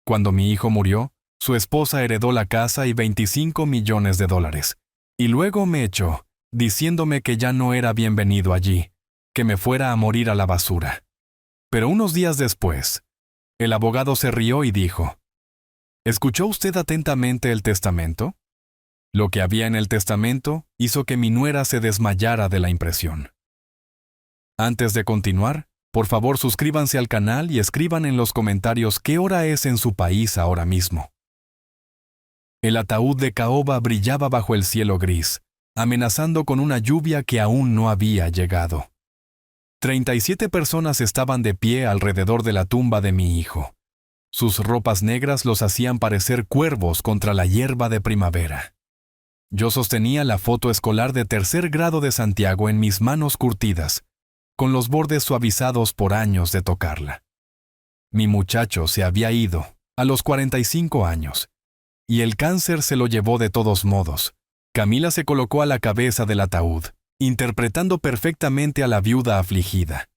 Cuando mi hijo murió, su esposa heredó la casa y $25 millones. Y luego me echó, diciéndome que ya no era bienvenido allí, que me fuera a morir a la basura. Pero unos días después, el abogado se rió y dijo: ¿Escuchó usted atentamente el testamento? Lo que había en el testamento hizo que mi nuera se desmayara de la impresión. Antes de continuar, por favor suscríbanse al canal y escriban en los comentarios qué hora es en su país ahora mismo. El ataúd de caoba brillaba bajo el cielo gris, amenazando con una lluvia que aún no había llegado. 37 personas estaban de pie alrededor de la tumba de mi hijo. Sus ropas negras los hacían parecer cuervos contra la hierba de primavera. Yo sostenía la foto escolar de tercer grado de Santiago en mis manos curtidas, con los bordes suavizados por años de tocarla. Mi muchacho se había ido, a los 45 años, y el cáncer se lo llevó de todos modos. Camila se colocó a la cabeza del ataúd, interpretando perfectamente a la viuda afligida.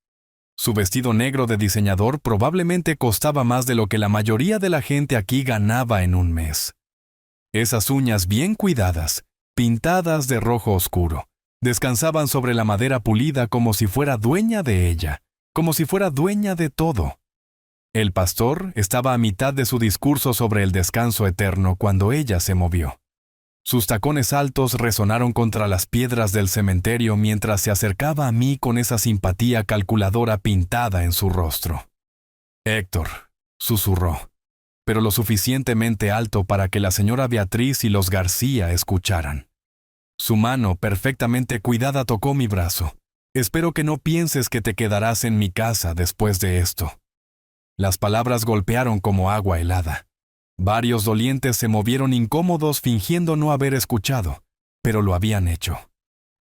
Su vestido negro de diseñador probablemente costaba más de lo que la mayoría de la gente aquí ganaba en un mes. Esas uñas bien cuidadas, pintadas de rojo oscuro, descansaban sobre la madera pulida como si fuera dueña de ella, como si fuera dueña de todo. El pastor estaba a mitad de su discurso sobre el descanso eterno cuando ella se movió. Sus tacones altos resonaron contra las piedras del cementerio mientras se acercaba a mí con esa simpatía calculadora pintada en su rostro. «Héctor», susurró, pero lo suficientemente alto para que la señora Beatriz y los García escucharan. Su mano perfectamente cuidada tocó mi brazo. «Espero que no pienses que te quedarás en mi casa después de esto». Las palabras golpearon como agua helada. Varios dolientes se movieron incómodos fingiendo no haber escuchado, pero lo habían hecho.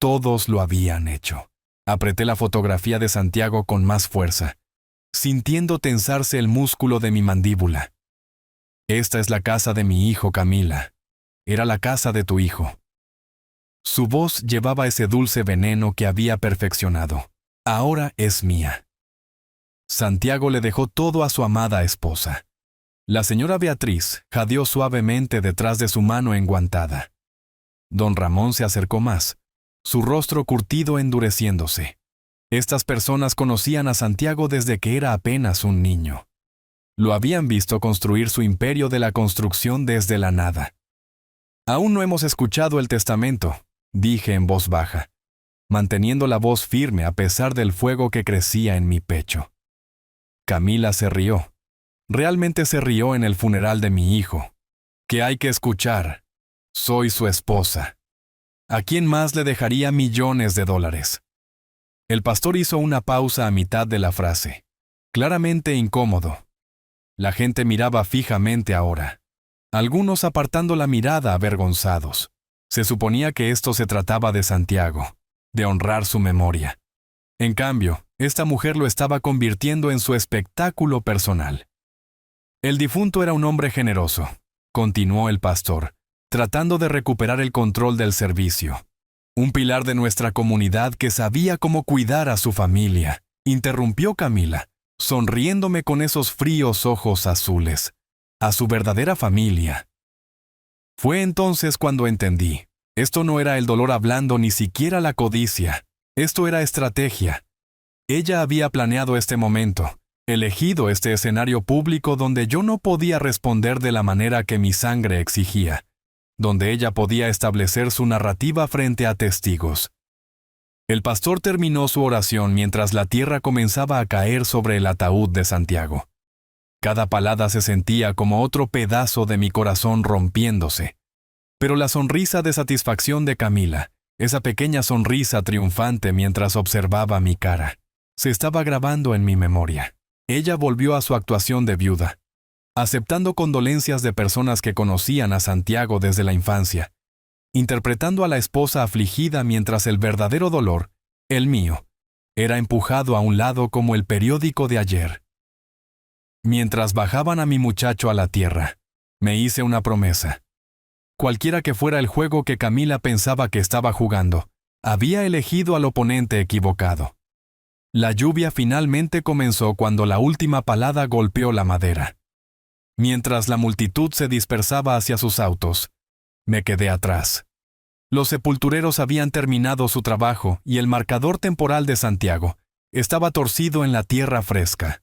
Todos lo habían hecho. Apreté la fotografía de Santiago con más fuerza, sintiendo tensarse el músculo de mi mandíbula. «Esta es la casa de mi hijo, Camila. Era la casa de tu hijo». Su voz llevaba ese dulce veneno que había perfeccionado. «Ahora es mía». Santiago le dejó todo a su amada esposa. La señora Beatriz jadeó suavemente detrás de su mano enguantada. Don Ramón se acercó más, su rostro curtido endureciéndose. Estas personas conocían a Santiago desde que era apenas un niño. Lo habían visto construir su imperio de la construcción desde la nada. «Aún no hemos escuchado el testamento», dije en voz baja, manteniendo la voz firme a pesar del fuego que crecía en mi pecho. Camila se rió. Realmente se rió en el funeral de mi hijo. «¿Qué hay que escuchar? Soy su esposa. ¿A quién más le dejaría millones de dólares?» El pastor hizo una pausa a mitad de la frase, claramente incómodo. La gente miraba fijamente ahora, algunos apartando la mirada avergonzados. Se suponía que esto se trataba de Santiago, de honrar su memoria. En cambio, esta mujer lo estaba convirtiendo en su espectáculo personal. «El difunto era un hombre generoso», continuó el pastor, tratando de recuperar el control del servicio. «Un pilar de nuestra comunidad que sabía cómo cuidar a su familia», interrumpió Camila, sonriéndome con esos fríos ojos azules. «A su verdadera familia». Fue entonces cuando entendí. Esto no era el dolor hablando ni siquiera la codicia. Esto era estrategia. Ella había planeado este momento, elegido este escenario público donde yo no podía responder de la manera que mi sangre exigía, donde ella podía establecer su narrativa frente a testigos. El pastor terminó su oración mientras la tierra comenzaba a caer sobre el ataúd de Santiago. Cada palada se sentía como otro pedazo de mi corazón rompiéndose. Pero la sonrisa de satisfacción de Camila, esa pequeña sonrisa triunfante mientras observaba mi cara, se estaba grabando en mi memoria. Ella volvió a su actuación de viuda, aceptando condolencias de personas que conocían a Santiago desde la infancia, interpretando a la esposa afligida mientras el verdadero dolor, el mío, era empujado a un lado como el periódico de ayer. Mientras bajaban a mi muchacho a la tierra, me hice una promesa. Cualquiera que fuera el juego que Camila pensaba que estaba jugando, había elegido al oponente equivocado. La lluvia finalmente comenzó cuando la última palada golpeó la madera. Mientras la multitud se dispersaba hacia sus autos, me quedé atrás. Los sepultureros habían terminado su trabajo y el marcador temporal de Santiago estaba torcido en la tierra fresca.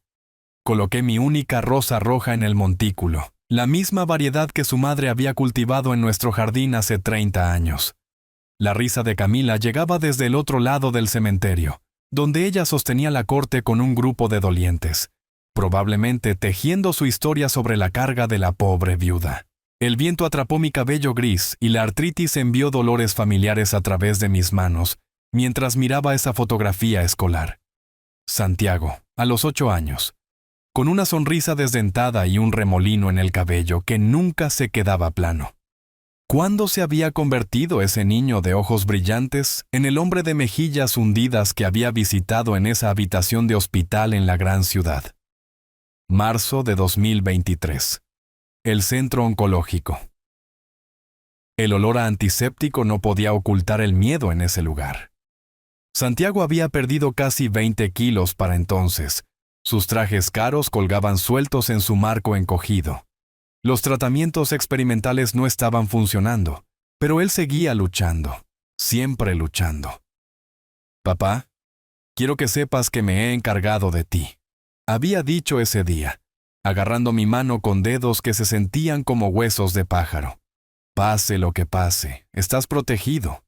Coloqué mi única rosa roja en el montículo, la misma variedad que su madre había cultivado en nuestro jardín hace 30 años. La risa de Camila llegaba desde el otro lado del cementerio, donde ella sostenía la corte con un grupo de dolientes, probablemente tejiendo su historia sobre la carga de la pobre viuda. El viento atrapó mi cabello gris y la artritis envió dolores familiares a través de mis manos, mientras miraba esa fotografía escolar. Santiago, a los 8 años, con una sonrisa desdentada y un remolino en el cabello que nunca se quedaba plano. ¿Cuándo se había convertido ese niño de ojos brillantes en el hombre de mejillas hundidas que había visitado en esa habitación de hospital en la gran ciudad? Marzo de 2023. El centro oncológico. El olor a antiséptico no podía ocultar el miedo en ese lugar. Santiago había perdido casi 20 kilos para entonces. Sus trajes caros colgaban sueltos en su marco encogido. Los tratamientos experimentales no estaban funcionando, pero él seguía luchando, siempre luchando. Papá, quiero que sepas que me he encargado de ti, había dicho ese día, agarrando mi mano con dedos que se sentían como huesos de pájaro. Pase lo que pase, estás protegido.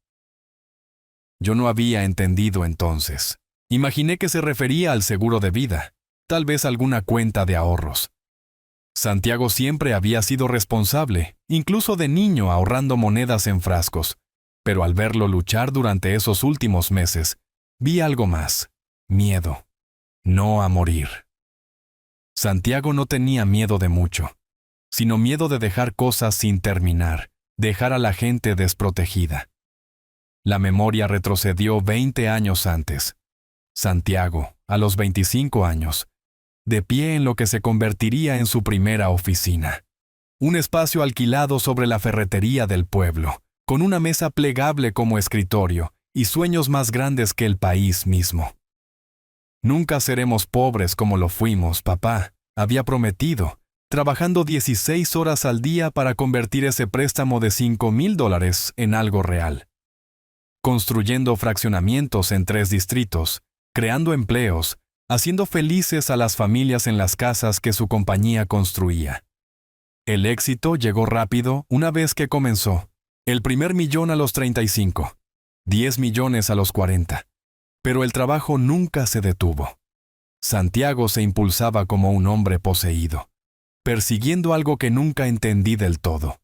Yo no había entendido entonces. Imaginé que se refería al seguro de vida, tal vez alguna cuenta de ahorros. Santiago siempre había sido responsable, incluso de niño ahorrando monedas en frascos, pero al verlo luchar durante esos últimos meses, vi algo más: miedo, no a morir. Santiago no tenía miedo de mucho, sino miedo de dejar cosas sin terminar, dejar a la gente desprotegida. La memoria retrocedió 20 años antes. Santiago, a los 25 años, de pie en lo que se convertiría en su primera oficina. Un espacio alquilado sobre la ferretería del pueblo, con una mesa plegable como escritorio y sueños más grandes que el país mismo. Nunca seremos pobres como lo fuimos, papá, había prometido, trabajando 16 horas al día para convertir ese préstamo de $5,000 en algo real. Construyendo fraccionamientos en 3 distritos, creando empleos, haciendo felices a las familias en las casas que su compañía construía. El éxito llegó rápido una vez que comenzó. El primer millón a los 35, 10 millones a los 40. Pero el trabajo nunca se detuvo. Santiago se impulsaba como un hombre poseído, persiguiendo algo que nunca entendí del todo.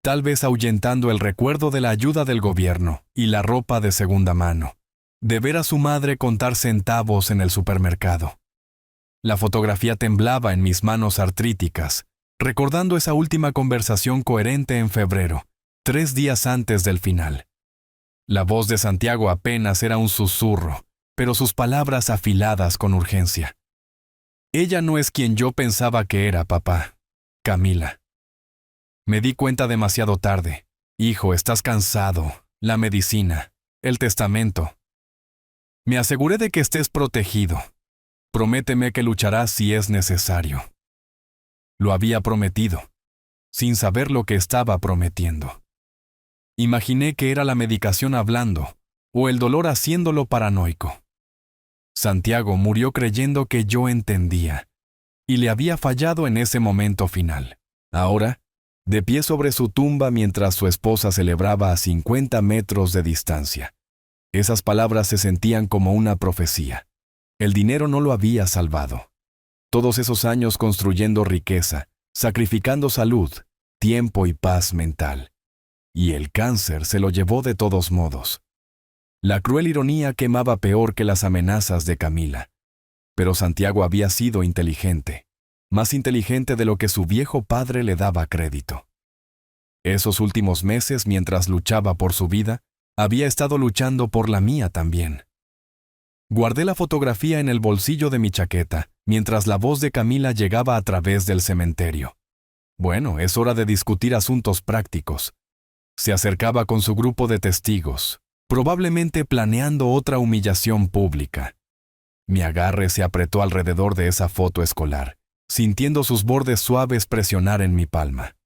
Tal vez ahuyentando el recuerdo de la ayuda del gobierno y la ropa de segunda mano, de ver a su madre contar centavos en el supermercado. La fotografía temblaba en mis manos artríticas, recordando esa última conversación coherente en febrero, 3 días antes del final. La voz de Santiago apenas era un susurro, pero sus palabras afiladas con urgencia. Ella no es quien yo pensaba que era, papá. Camila. Me di cuenta demasiado tarde. Hijo, estás cansado. La medicina. El testamento. Me aseguré de que estés protegido. Prométeme que lucharás si es necesario. Lo había prometido, sin saber lo que estaba prometiendo. Imaginé que era la medicación hablando, o el dolor haciéndolo paranoico. Santiago murió creyendo que yo entendía, y le había fallado en ese momento final. Ahora, de pie sobre su tumba mientras su esposa celebraba a 50 metros de distancia. Esas palabras se sentían como una profecía. El dinero no lo había salvado. Todos esos años construyendo riqueza, sacrificando salud, tiempo y paz mental. Y el cáncer se lo llevó de todos modos. La cruel ironía quemaba peor que las amenazas de Camila. Pero Santiago había sido inteligente, más inteligente de lo que su viejo padre le daba crédito. Esos últimos meses, mientras luchaba por su vida, había estado luchando por la mía también. Guardé la fotografía en el bolsillo de mi chaqueta, mientras la voz de Camila llegaba a través del cementerio. Bueno, es hora de discutir asuntos prácticos. Se acercaba con su grupo de testigos, probablemente planeando otra humillación pública. Mi agarre se apretó alrededor de esa foto escolar, sintiendo sus bordes suaves presionar en mi palma.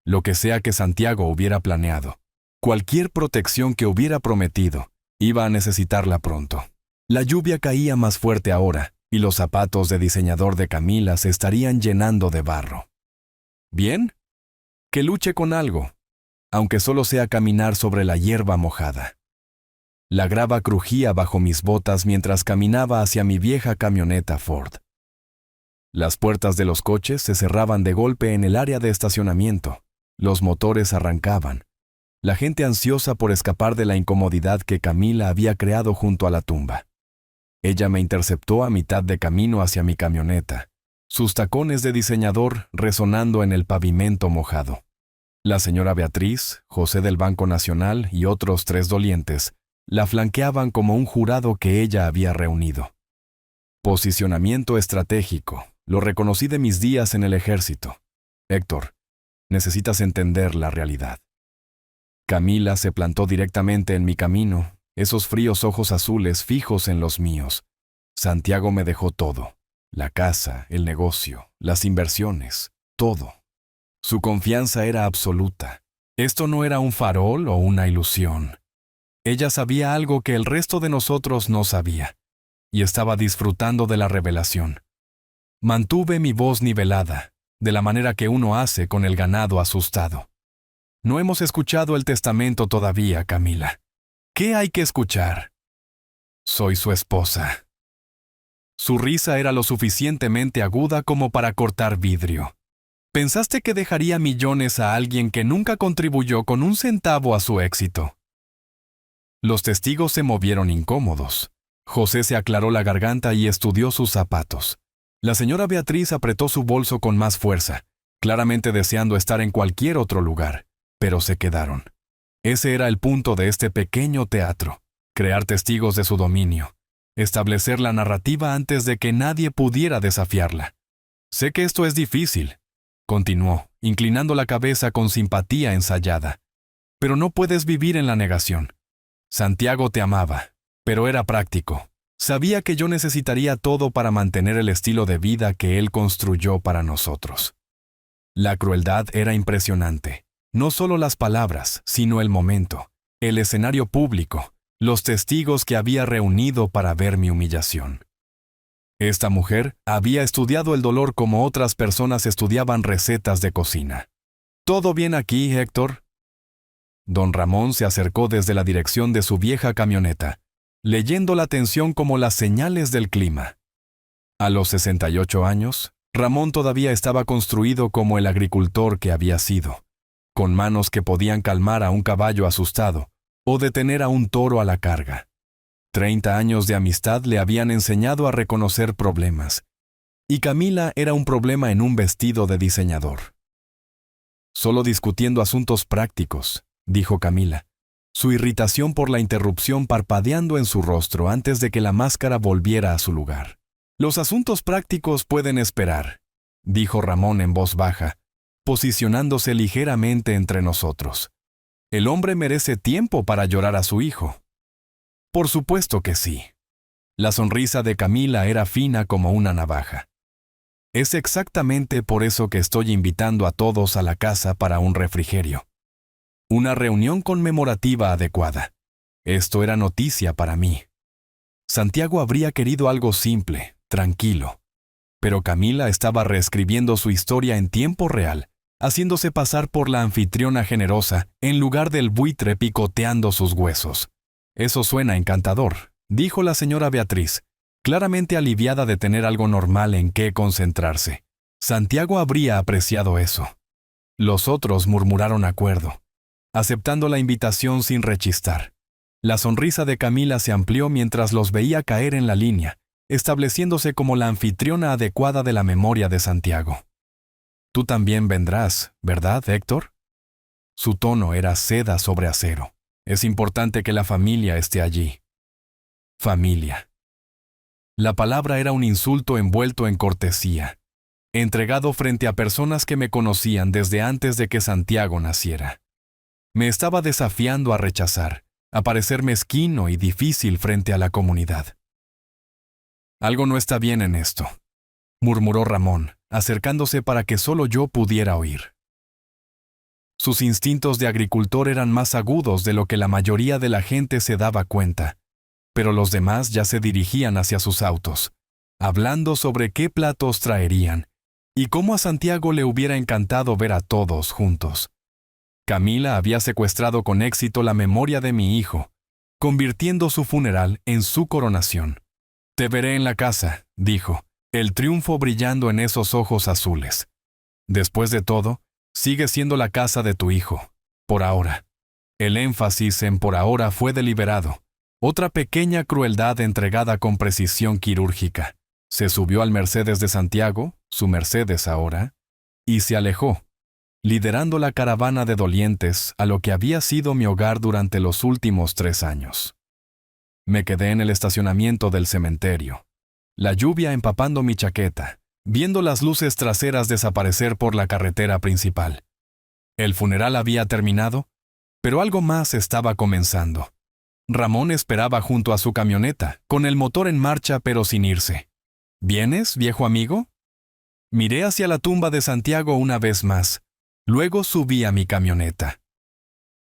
Lo que sea que Santiago hubiera planeado, cualquier protección que hubiera prometido, iba a necesitarla pronto. La lluvia caía más fuerte ahora, y los zapatos de diseñador de Camila se estarían llenando de barro. ¿Bien? Que luche con algo, aunque solo sea caminar sobre la hierba mojada. La grava crujía bajo mis botas mientras caminaba hacia mi vieja camioneta Ford. Las puertas de los coches se cerraban de golpe en el área de estacionamiento. Los motores arrancaban. La gente ansiosa por escapar de la incomodidad que Camila había creado junto a la tumba. Ella me interceptó a mitad de camino hacia mi camioneta, sus tacones de diseñador resonando en el pavimento mojado. La señora Beatriz, José del Banco Nacional y otros 3 dolientes la flanqueaban como un jurado que ella había reunido. Posicionamiento estratégico, lo reconocí de mis días en el ejército. Héctor, necesitas entender la realidad. Camila se plantó directamente en mi camino, esos fríos ojos azules fijos en los míos. Santiago me dejó todo, la casa, el negocio, las inversiones, todo. Su confianza era absoluta. Esto no era un farol o una ilusión. Ella sabía algo que el resto de nosotros no sabía, y estaba disfrutando de la revelación. Mantuve mi voz nivelada, de la manera que uno hace con el ganado asustado. No hemos escuchado el testamento todavía, Camila. ¿Qué hay que escuchar? Soy su esposa. Su risa era lo suficientemente aguda como para cortar vidrio. ¿Pensaste que dejaría millones a alguien que nunca contribuyó con un centavo a su éxito? Los testigos se movieron incómodos. José se aclaró la garganta y estudió sus zapatos. La señora Beatriz apretó su bolso con más fuerza, claramente deseando estar en cualquier otro lugar, pero se quedaron. Ese era el punto de este pequeño teatro, crear testigos de su dominio, establecer la narrativa antes de que nadie pudiera desafiarla. Sé que esto es difícil, continuó, inclinando la cabeza con simpatía ensayada, pero no puedes vivir en la negación. Santiago te amaba, pero era práctico. Sabía que yo necesitaría todo para mantener el estilo de vida que él construyó para nosotros. La crueldad era impresionante. No solo las palabras, sino el momento, el escenario público, los testigos que había reunido para ver mi humillación. Esta mujer había estudiado el dolor como otras personas estudiaban recetas de cocina. ¿Todo bien aquí, Héctor? Don Ramón se acercó desde la dirección de su vieja camioneta, leyendo la tensión como las señales del clima. A los 68 años, Ramón todavía estaba construido como el agricultor que había sido, con manos que podían calmar a un caballo asustado o detener a un toro a la carga. 30 años de amistad le habían enseñado a reconocer problemas, y Camila era un problema en un vestido de diseñador. Solo discutiendo asuntos prácticos, dijo Camila, su irritación por la interrupción parpadeando en su rostro antes de que la máscara volviera a su lugar. Los asuntos prácticos pueden esperar, dijo Ramón en voz baja, posicionándose ligeramente entre nosotros. El hombre merece tiempo para llorar a su hijo. Por supuesto que sí. La sonrisa de Camila era fina como una navaja. Es exactamente por eso que estoy invitando a todos a la casa para un refrigerio. Una reunión conmemorativa adecuada. Esto era noticia para mí. Santiago habría querido algo simple, tranquilo. Pero Camila estaba reescribiendo su historia en tiempo real, haciéndose pasar por la anfitriona generosa en lugar del buitre picoteando sus huesos. Eso suena encantador, dijo la señora Beatriz, claramente aliviada de tener algo normal en qué concentrarse. Santiago habría apreciado eso. Los otros murmuraron acuerdo, aceptando la invitación sin rechistar. La sonrisa de Camila se amplió mientras los veía caer en la línea, estableciéndose como la anfitriona adecuada de la memoria de Santiago. Tú también vendrás, ¿verdad, Héctor? Su tono era seda sobre acero. Es importante que la familia esté allí. Familia. La palabra era un insulto envuelto en cortesía, entregado frente a personas que me conocían desde antes de que Santiago naciera. Me estaba desafiando a rechazar, a parecer mezquino y difícil frente a la comunidad. Algo no está bien en esto. murmuró Ramón, acercándose para que solo yo pudiera oír. Sus instintos de agricultor eran más agudos de lo que la mayoría de la gente se daba cuenta, pero los demás ya se dirigían hacia sus autos, hablando sobre qué platos traerían, y cómo a Santiago le hubiera encantado ver a todos juntos. Camila había secuestrado con éxito la memoria de mi hijo, convirtiendo su funeral en su coronación. «Te veré en la casa», dijo, el triunfo brillando en esos ojos azules. «Después de todo, sigue siendo la casa de tu hijo, por ahora». El énfasis en por ahora fue deliberado, otra pequeña crueldad entregada con precisión quirúrgica. Se subió al Mercedes de Santiago, su Mercedes ahora, y se alejó, liderando la caravana de dolientes a lo que había sido mi hogar durante los últimos 3 años. Me quedé en el estacionamiento del cementerio, la lluvia empapando mi chaqueta, viendo las luces traseras desaparecer por la carretera principal. El funeral había terminado, pero algo más estaba comenzando. Ramón esperaba junto a su camioneta, con el motor en marcha pero sin irse. «¿Vienes, viejo amigo?» Miré hacia la tumba de Santiago una vez más. Luego subí a mi camioneta.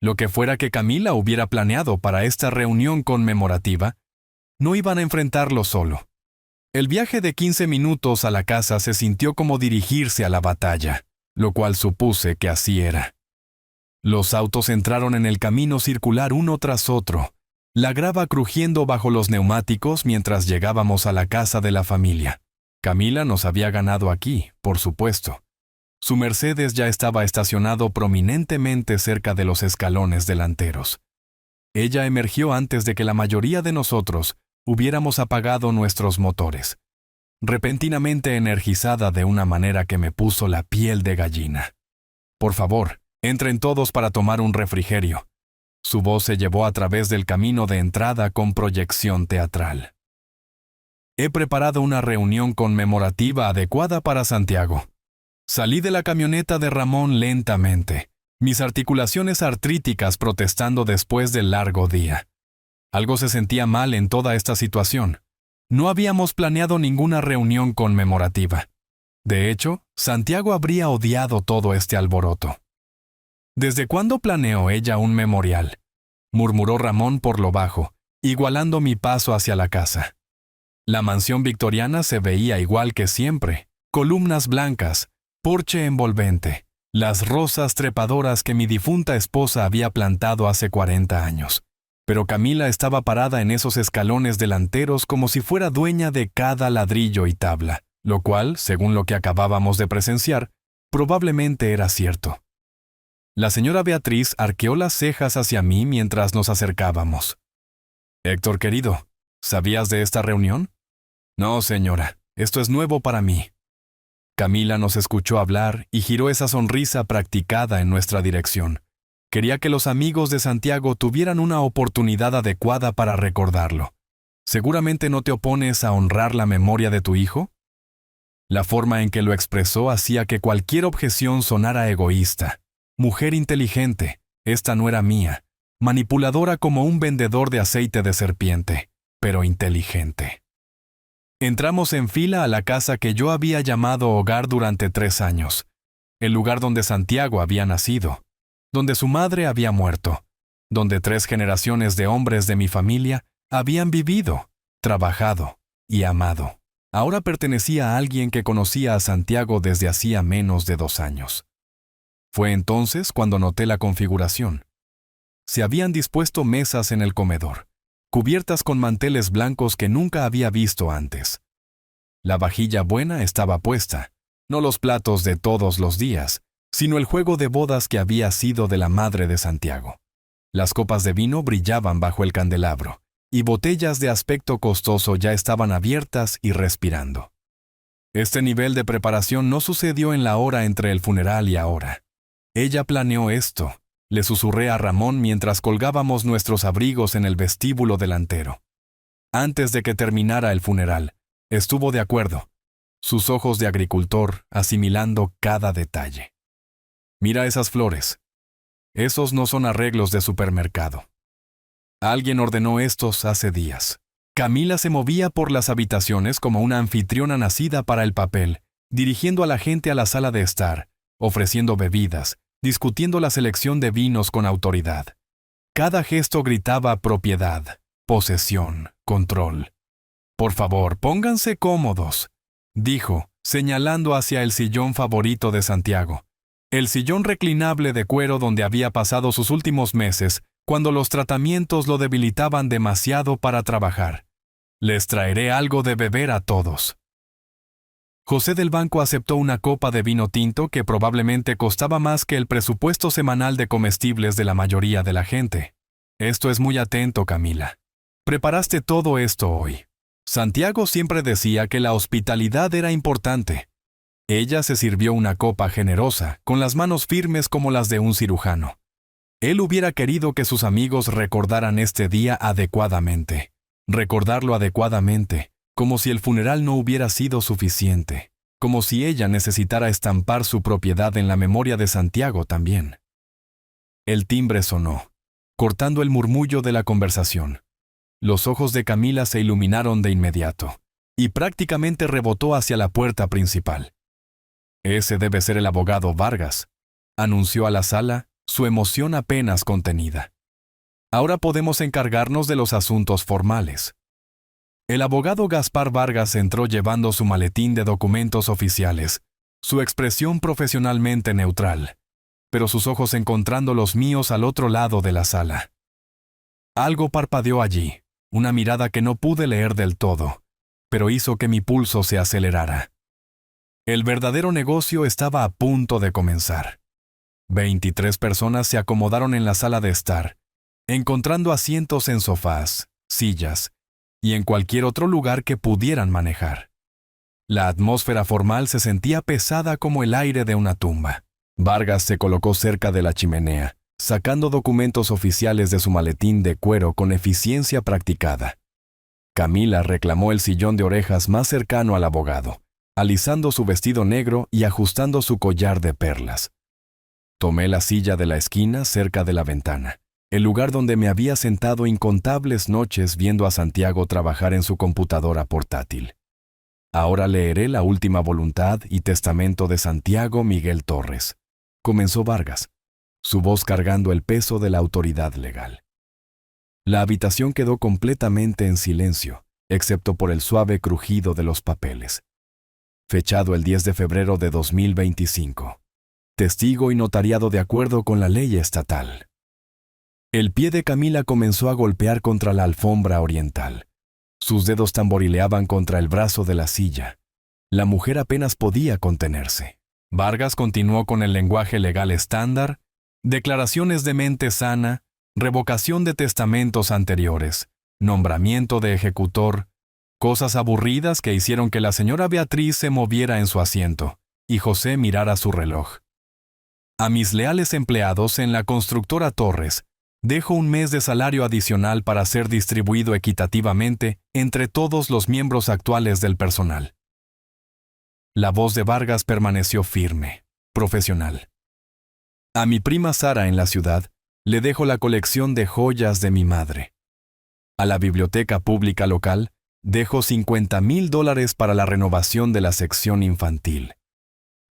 Lo que fuera que Camila hubiera planeado para esta reunión conmemorativa, no iban a enfrentarlo solo. El viaje de 15 minutos a la casa se sintió como dirigirse a la batalla, lo cual supuse que así era. Los autos entraron en el camino circular uno tras otro, la grava crujiendo bajo los neumáticos mientras llegábamos a la casa de la familia. Camila nos había ganado aquí, por supuesto. Su Mercedes ya estaba estacionado prominentemente cerca de los escalones delanteros. Ella emergió antes de que la mayoría de nosotros hubiéramos apagado nuestros motores, repentinamente energizada de una manera que me puso la piel de gallina. «Por favor, entren todos para tomar un refrigerio». Su voz se llevó a través del camino de entrada con proyección teatral. «He preparado una reunión conmemorativa adecuada para Santiago». Salí de la camioneta de Ramón lentamente, mis articulaciones artríticas protestando después del largo día. Algo se sentía mal en toda esta situación. No habíamos planeado ninguna reunión conmemorativa. De hecho, Santiago habría odiado todo este alboroto. «¿Desde cuándo planeó ella un memorial?», murmuró Ramón por lo bajo, igualando mi paso hacia la casa. La mansión victoriana se veía igual que siempre, columnas blancas, porche envolvente, las rosas trepadoras que mi difunta esposa había plantado hace 40 años. Pero Camila estaba parada en esos escalones delanteros como si fuera dueña de cada ladrillo y tabla, lo cual, según lo que acabábamos de presenciar, probablemente era cierto. La señora Beatriz arqueó las cejas hacia mí mientras nos acercábamos. «Héctor querido, ¿sabías de esta reunión?» «No, señora, esto es nuevo para mí». Camila nos escuchó hablar y giró esa sonrisa practicada en nuestra dirección. Quería que los amigos de Santiago tuvieran una oportunidad adecuada para recordarlo. ¿Seguramente no te opones a honrar la memoria de tu hijo? La forma en que lo expresó hacía que cualquier objeción sonara egoísta. Mujer inteligente, esta no era mía, manipuladora como un vendedor de aceite de serpiente, pero inteligente. Entramos en fila a la casa que yo había llamado hogar durante 3 años, el lugar donde Santiago había nacido, donde su madre había muerto, donde 3 generaciones de hombres de mi familia habían vivido, trabajado y amado. Ahora pertenecía a alguien que conocía a Santiago desde hacía menos de 2 años. Fue entonces cuando noté la configuración. Se habían dispuesto mesas en el comedor, cubiertas con manteles blancos que nunca había visto antes. La vajilla buena estaba puesta, no los platos de todos los días, sino el juego de bodas que había sido de la madre de Santiago. Las copas de vino brillaban bajo el candelabro, y botellas de aspecto costoso ya estaban abiertas y respirando. Este nivel de preparación no sucedió en la hora entre el funeral y ahora. Ella planeó esto, le susurré a Ramón mientras colgábamos nuestros abrigos en el vestíbulo delantero. Antes de que terminara el funeral, estuvo de acuerdo, sus ojos de agricultor asimilando cada detalle. «Mira esas flores. Esos no son arreglos de supermercado. Alguien ordenó estos hace días. Camila se movía por las habitaciones como una anfitriona nacida para el papel, dirigiendo a la gente a la sala de estar, ofreciendo bebidas, discutiendo la selección de vinos con autoridad. Cada gesto gritaba propiedad, posesión, control. «Por favor, pónganse cómodos», dijo, señalando hacia el sillón favorito de Santiago, el sillón reclinable de cuero donde había pasado sus últimos meses, cuando los tratamientos lo debilitaban demasiado para trabajar. «Les traeré algo de beber a todos». José del Banco aceptó una copa de vino tinto que probablemente costaba más que el presupuesto semanal de comestibles de la mayoría de la gente. «Esto es muy atento, Camila. Preparaste todo esto hoy». Santiago siempre decía que la hospitalidad era importante. Ella se sirvió una copa generosa, con las manos firmes como las de un cirujano. Él hubiera querido que sus amigos recordaran este día adecuadamente. Recordarlo adecuadamente, como si el funeral no hubiera sido suficiente, como si ella necesitara estampar su propiedad en la memoria de Santiago también. El timbre sonó, cortando el murmullo de la conversación. Los ojos de Camila se iluminaron de inmediato, y prácticamente rebotó hacia la puerta principal. «Ese debe ser el abogado Vargas», anunció a la sala, su emoción apenas contenida. «Ahora podemos encargarnos de los asuntos formales». El abogado Gaspar Vargas entró llevando su maletín de documentos oficiales, su expresión profesionalmente neutral, pero sus ojos encontrando los míos al otro lado de la sala. Algo parpadeó allí, una mirada que no pude leer del todo, pero hizo que mi pulso se acelerara. El verdadero negocio estaba a punto de comenzar. 23 personas se acomodaron en la sala de estar, encontrando asientos en sofás, sillas y en cualquier otro lugar que pudieran manejar. La atmósfera formal se sentía pesada como el aire de una tumba. Vargas se colocó cerca de la chimenea, sacando documentos oficiales de su maletín de cuero con eficiencia practicada. Camila reclamó el sillón de orejas más cercano al abogado, alisando su vestido negro y ajustando su collar de perlas. Tomé la silla de la esquina cerca de la ventana, el lugar donde me había sentado incontables noches viendo a Santiago trabajar en su computadora portátil. «Ahora leeré la última voluntad y testamento de Santiago Miguel Torres», comenzó Vargas, su voz cargando el peso de la autoridad legal. La habitación quedó completamente en silencio, excepto por el suave crujido de los papeles. Fechado el 10 de febrero de 2025. Testigo y notariado de acuerdo con la ley estatal. El pie de Camila comenzó a golpear contra la alfombra oriental. Sus dedos tamborileaban contra el brazo de la silla. La mujer apenas podía contenerse. Vargas continuó con el lenguaje legal estándar, declaraciones de mente sana, revocación de testamentos anteriores, nombramiento de ejecutor, cosas aburridas que hicieron que la señora Beatriz se moviera en su asiento y José mirara su reloj. A mis leales empleados en la constructora Torres, dejo un mes de salario adicional para ser distribuido equitativamente entre todos los miembros actuales del personal. La voz de Vargas permaneció firme, profesional. A mi prima Sara en la ciudad, le dejo la colección de joyas de mi madre. A la biblioteca pública local, dejo $50,000 para la renovación de la sección infantil.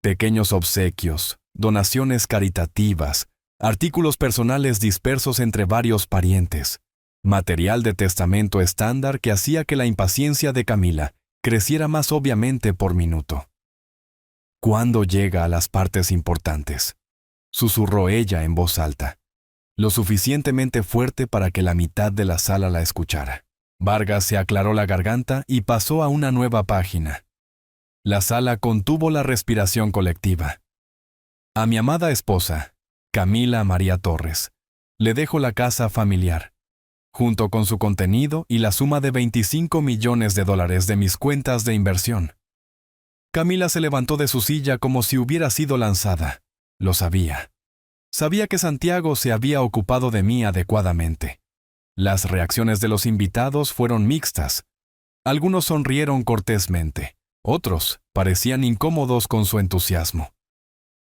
Pequeños obsequios, donaciones caritativas, artículos personales dispersos entre varios parientes, material de testamento estándar que hacía que la impaciencia de Camila creciera más obviamente por minuto. «¿Cuándo llega a las partes importantes?», susurró ella en voz alta, lo suficientemente fuerte para que la mitad de la sala la escuchara. Vargas se aclaró la garganta y pasó a una nueva página. La sala contuvo la respiración colectiva. A mi amada esposa, Camila María Torres, le dejo la casa familiar, junto con su contenido y la suma de $25 millones de mis cuentas de inversión. Camila se levantó de su silla como si hubiera sido lanzada. Lo sabía. Sabía que Santiago se había ocupado de mí adecuadamente. Las reacciones de los invitados fueron mixtas. Algunos sonrieron cortésmente, otros parecían incómodos con su entusiasmo.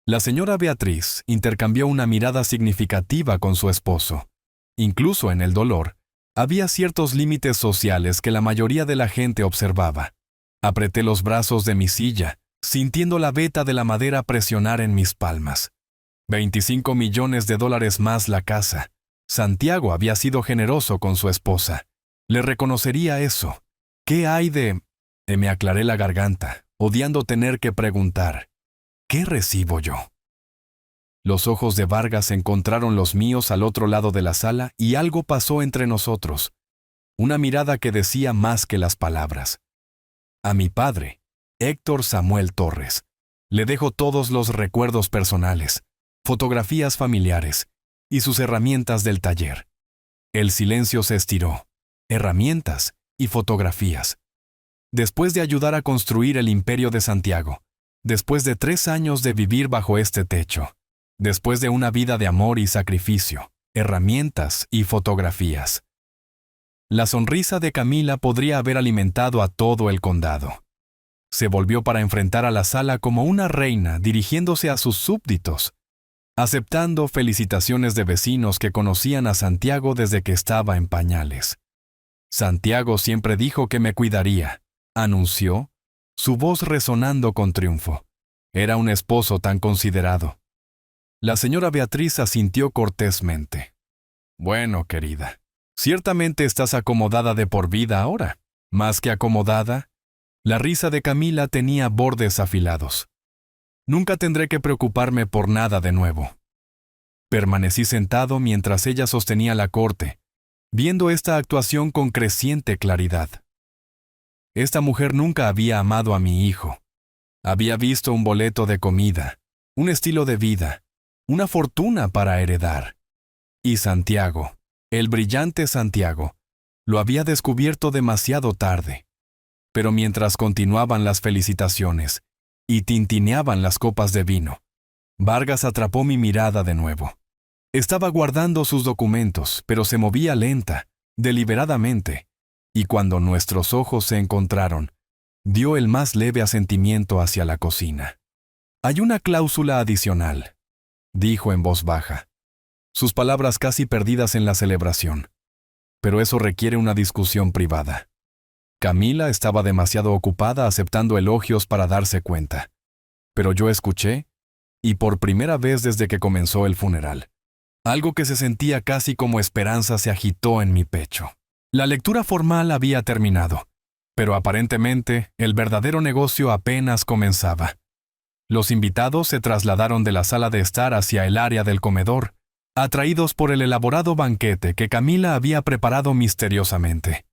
La señora Beatriz intercambió una mirada significativa con su esposo. Incluso en el dolor, Había ciertos límites sociales que la mayoría de la gente observaba. Apreté los brazos de mi silla, sintiendo la veta de la madera presionar en mis palmas. 25 millones de dólares más la casa. Santiago había sido generoso con su esposa. Le reconocería eso. ¿Qué hay de...? Me aclaré la garganta, odiando tener que preguntar. ¿Qué recibo yo? Los ojos de Vargas encontraron los míos al otro lado de la sala y algo pasó entre nosotros. Una mirada que decía más que las palabras. A mi padre, Héctor Samuel Torres, le dejo todos los recuerdos personales, fotografías familiares y sus herramientas del taller. El silencio se estiró. Herramientas y fotografías. Después de ayudar a construir el imperio de Santiago, después de 3 años de vivir bajo este techo, después de una vida de amor y sacrificio, herramientas y fotografías. La sonrisa de Camila podría haber alimentado a todo el condado. Se volvió para enfrentar a la sala como una reina dirigiéndose a sus súbditos, aceptando felicitaciones de vecinos que conocían a Santiago desde que estaba en pañales. Santiago siempre dijo que me cuidaría, anunció, su voz resonando con triunfo. Era un esposo tan considerado. La señora Beatriz asintió cortésmente. Bueno, querida, ciertamente estás acomodada de por vida ahora. Más que acomodada, la risa de Camila tenía bordes afilados. Nunca tendré que preocuparme por nada de nuevo. Permanecí sentado mientras ella sostenía la corte, viendo esta actuación con creciente claridad. Esta mujer nunca había amado a mi hijo. Había visto un boleto de comida, un estilo de vida, una fortuna para heredar. Y Santiago, el brillante Santiago, lo había descubierto demasiado tarde. Pero mientras continuaban las felicitaciones y tintineaban las copas de vino, Vargas atrapó mi mirada de nuevo. Estaba guardando sus documentos, pero se movía lenta, deliberadamente, y cuando nuestros ojos se encontraron, dio el más leve asentimiento hacia la cocina. Hay una cláusula adicional, dijo en voz baja, sus palabras casi perdidas en la celebración. Pero eso requiere una discusión privada. Camila estaba demasiado ocupada aceptando elogios para darse cuenta. Pero yo escuché, y por primera vez desde que comenzó el funeral, algo que se sentía casi como esperanza se agitó en mi pecho. La lectura formal había terminado, pero aparentemente el verdadero negocio apenas comenzaba. Los invitados se trasladaron de la sala de estar hacia el área del comedor, atraídos por el elaborado banquete que Camila había preparado misteriosamente.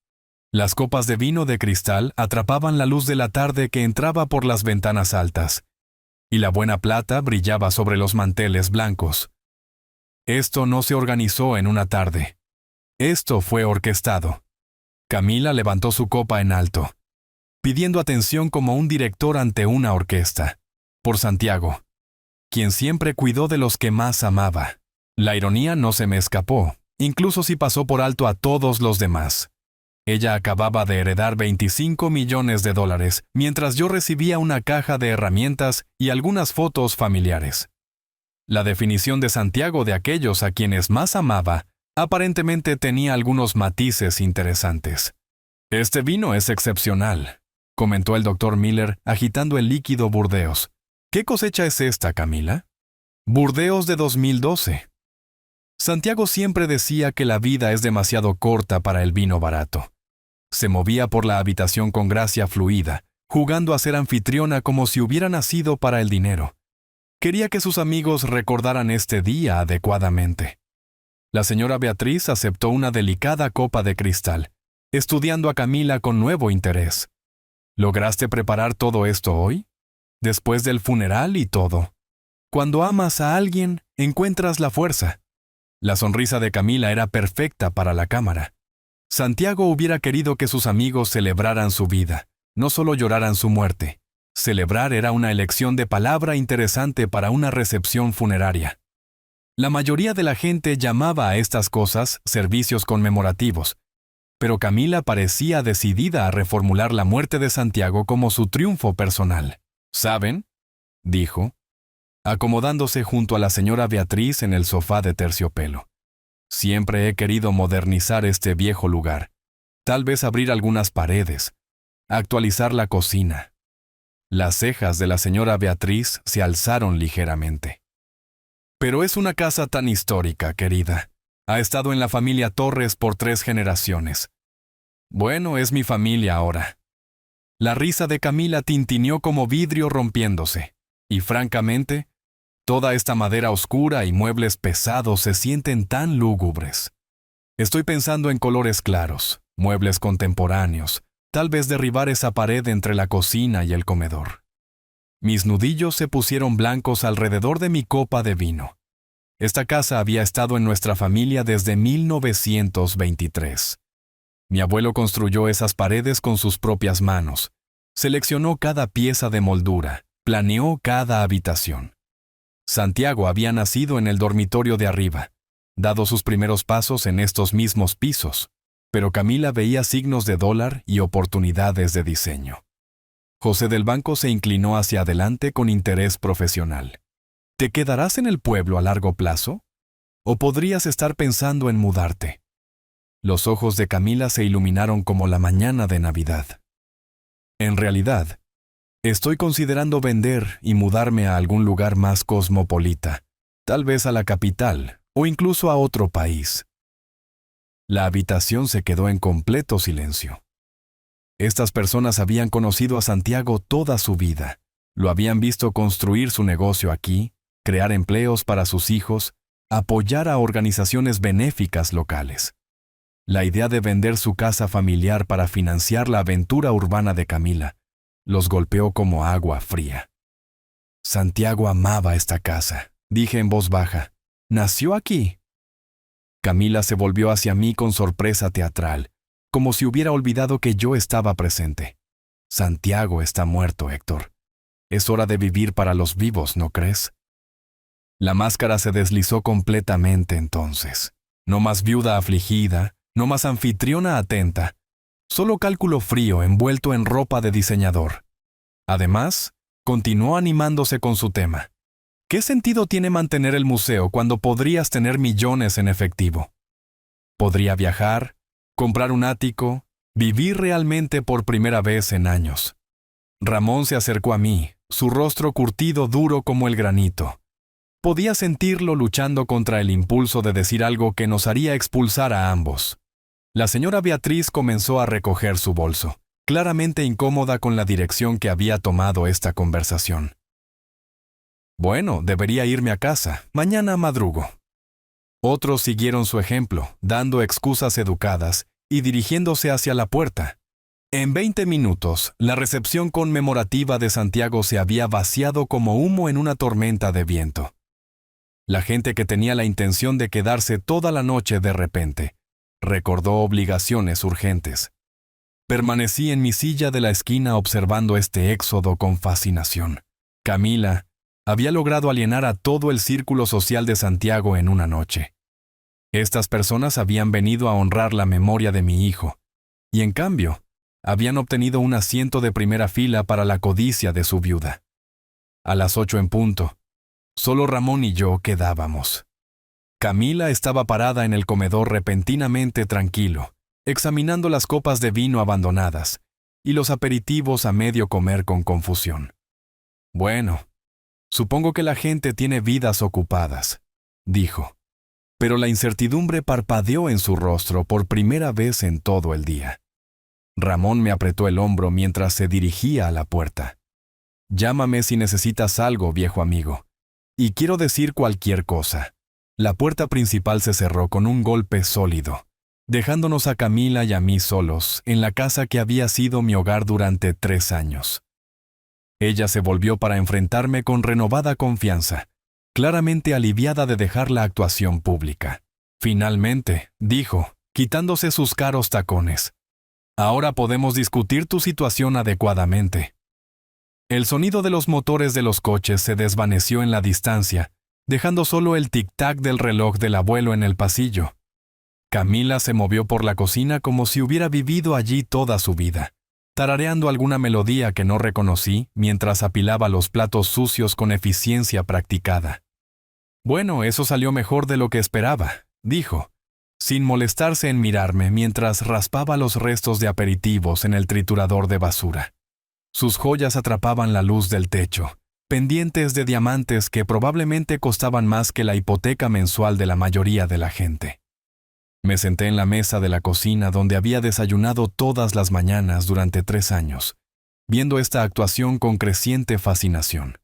Las copas de vino de cristal atrapaban la luz de la tarde que entraba por las ventanas altas, y la buena plata brillaba sobre los manteles blancos. Esto no se organizó en una tarde. Esto fue orquestado. Camila levantó su copa en alto, pidiendo atención como un director ante una orquesta. Por Santiago, quien siempre cuidó de los que más amaba. La ironía no se me escapó, incluso si pasó por alto a todos los demás. Ella acababa de heredar 25 millones de dólares, mientras yo recibía una caja de herramientas y algunas fotos familiares. La definición de Santiago de aquellos a quienes más amaba aparentemente tenía algunos matices interesantes. Este vino es excepcional, comentó el Dr. Miller agitando el líquido Burdeos. ¿Qué cosecha es esta, Camila? Burdeos de 2012. Santiago siempre decía que la vida es demasiado corta para el vino barato. Se movía por la habitación con gracia fluida, jugando a ser anfitriona como si hubiera nacido para el dinero. Quería que sus amigos recordaran este día adecuadamente. La señora Beatriz aceptó una delicada copa de cristal, estudiando a Camila con nuevo interés. ¿Lograste preparar todo esto hoy? Después del funeral y todo. Cuando amas a alguien, encuentras la fuerza. La sonrisa de Camila era perfecta para la cámara. Santiago hubiera querido que sus amigos celebraran su vida, no solo lloraran su muerte. Celebrar era una elección de palabra interesante para una recepción funeraria. La mayoría de la gente llamaba a estas cosas servicios conmemorativos, pero Camila parecía decidida a reformular la muerte de Santiago como su triunfo personal. ¿Saben?, dijo, acomodándose junto a la señora Beatriz en el sofá de terciopelo. Siempre he querido modernizar este viejo lugar. Tal vez abrir algunas paredes, actualizar la cocina. Las cejas de la señora Beatriz se alzaron ligeramente. Pero es una casa tan histórica, querida. Ha estado en la familia Torres por 3 generaciones. Bueno, es mi familia ahora. La risa de Camila tintineó como vidrio rompiéndose, y francamente, toda esta madera oscura y muebles pesados se sienten tan lúgubres. Estoy pensando en colores claros, muebles contemporáneos, tal vez derribar esa pared entre la cocina y el comedor. Mis nudillos se pusieron blancos alrededor de mi copa de vino. Esta casa había estado en nuestra familia desde 1923. Mi abuelo construyó esas paredes con sus propias manos, seleccionó cada pieza de moldura, planeó cada habitación. Santiago había nacido en el dormitorio de arriba, dado sus primeros pasos en estos mismos pisos, pero Camila veía signos de dólar y oportunidades de diseño. José del Banco se inclinó hacia adelante con interés profesional. ¿Te quedarás en el pueblo a largo plazo? ¿O podrías estar pensando en mudarte? Los ojos de Camila se iluminaron como la mañana de Navidad. En realidad, estoy considerando vender y mudarme a algún lugar más cosmopolita, tal vez a la capital o incluso a otro país. La habitación se quedó en completo silencio. Estas personas habían conocido a Santiago toda su vida. Lo habían visto construir su negocio aquí, crear empleos para sus hijos, apoyar a organizaciones benéficas locales. La idea de vender su casa familiar para financiar la aventura urbana de Camila los golpeó como agua fría. Santiago amaba esta casa, dije en voz baja. ¿Nació aquí? Camila se volvió hacia mí con sorpresa teatral, como si hubiera olvidado que yo estaba presente. Santiago está muerto, Héctor. Es hora de vivir para los vivos, ¿no crees? La máscara se deslizó completamente entonces. No más viuda afligida, no más anfitriona atenta, solo cálculo frío envuelto en ropa de diseñador. Además, continuó animándose con su tema. ¿Qué sentido tiene mantener el museo cuando podrías tener millones en efectivo? Podría viajar, comprar un ático, vivir realmente por primera vez en años. Ramón se acercó a mí, su rostro curtido duro como el granito. Podía sentirlo luchando contra el impulso de decir algo que nos haría expulsar a ambos. La señora Beatriz comenzó a recoger su bolso, claramente incómoda con la dirección que había tomado esta conversación. Bueno, debería irme a casa. Mañana madrugo. Otros siguieron su ejemplo, dando excusas educadas y dirigiéndose hacia la puerta. En 20 minutos, la recepción conmemorativa de Santiago se había vaciado como humo en una tormenta de viento. La gente que tenía la intención de quedarse toda la noche de repente recordó obligaciones urgentes. Permanecí en mi silla de la esquina observando este éxodo con fascinación. Camila había logrado alienar a todo el círculo social de Santiago en una noche. Estas personas habían venido a honrar la memoria de mi hijo, y en cambio, habían obtenido un asiento de primera fila para la codicia de su viuda. A las 8 en punto, solo Ramón y yo quedábamos. Camila estaba parada en el comedor repentinamente tranquilo, examinando las copas de vino abandonadas y los aperitivos a medio comer con confusión. Bueno, supongo que la gente tiene vidas ocupadas, dijo, pero la incertidumbre parpadeó en su rostro por primera vez en todo el día. Ramón me apretó el hombro mientras se dirigía a la puerta. Llámame si necesitas algo, viejo amigo. Y quiero decir cualquier cosa. La puerta principal se cerró con un golpe sólido, dejándonos a Camila y a mí solos en la casa que había sido mi hogar durante 3 años. Ella se volvió para enfrentarme con renovada confianza, claramente aliviada de dejar la actuación pública. Finalmente, dijo, quitándose sus caros tacones, ahora podemos discutir tu situación adecuadamente. El sonido de los motores de los coches se desvaneció en la distancia, dejando solo el tic-tac del reloj del abuelo en el pasillo. Camila se movió por la cocina como si hubiera vivido allí toda su vida, tarareando alguna melodía que no reconocí mientras apilaba los platos sucios con eficiencia practicada. Bueno, eso salió mejor de lo que esperaba, dijo, sin molestarse en mirarme mientras raspaba los restos de aperitivos en el triturador de basura. Sus joyas atrapaban la luz del techo, pendientes de diamantes que probablemente costaban más que la hipoteca mensual de la mayoría de la gente. Me senté en la mesa de la cocina donde había desayunado todas las mañanas durante 3 años, viendo esta actuación con creciente fascinación.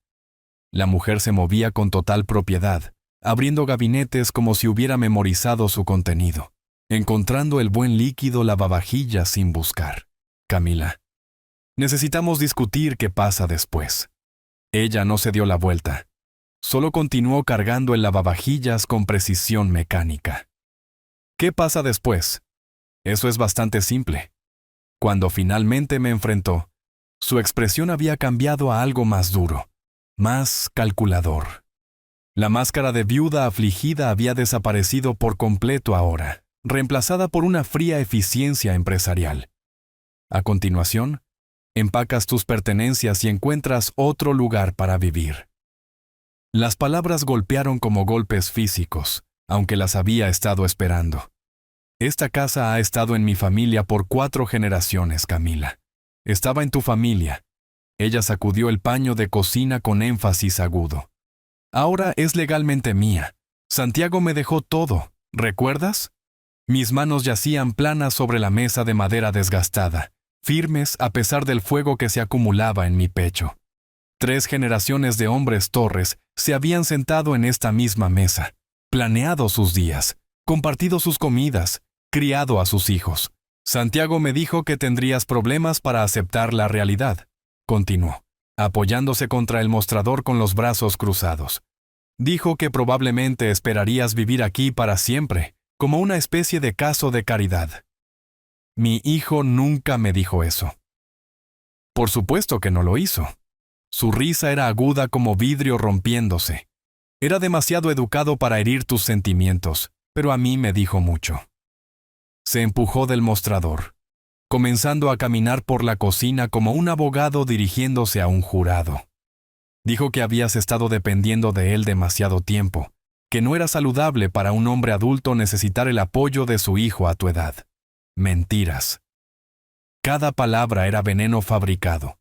La mujer se movía con total propiedad, abriendo gabinetes como si hubiera memorizado su contenido, encontrando el buen líquido lavavajillas sin buscar. Camila, necesitamos discutir qué pasa después. Ella no se dio la vuelta. Solo continuó cargando el lavavajillas con precisión mecánica. ¿Qué pasa después? Eso es bastante simple. Cuando finalmente me enfrentó, su expresión había cambiado a algo más duro, más calculador. La máscara de viuda afligida había desaparecido por completo ahora, reemplazada por una fría eficiencia empresarial. A continuación, empacas tus pertenencias y encuentras otro lugar para vivir. Las palabras golpearon como golpes físicos, aunque las había estado esperando. Esta casa ha estado en mi familia por 4 generaciones, Camila. Estaba en tu familia. Ella sacudió el paño de cocina con énfasis agudo. Ahora es legalmente mía. Santiago me dejó todo, ¿recuerdas? Mis manos yacían planas sobre la mesa de madera desgastada, firmes a pesar del fuego que se acumulaba en mi pecho. 3 generaciones de hombres Torres se habían sentado en esta misma mesa, planeado sus días, compartido sus comidas, criado a sus hijos. Santiago me dijo que tendrías problemas para aceptar la realidad, continuó, apoyándose contra el mostrador con los brazos cruzados. Dijo que probablemente esperarías vivir aquí para siempre, como una especie de caso de caridad. Mi hijo nunca me dijo eso. Por supuesto que no lo hizo. Su risa era aguda como vidrio rompiéndose. Era demasiado educado para herir tus sentimientos, pero a mí me dijo mucho. Se empujó del mostrador, comenzando a caminar por la cocina como un abogado dirigiéndose a un jurado. Dijo que habías estado dependiendo de él demasiado tiempo, que no era saludable para un hombre adulto necesitar el apoyo de su hijo a tu edad. Mentiras. Cada palabra era veneno fabricado,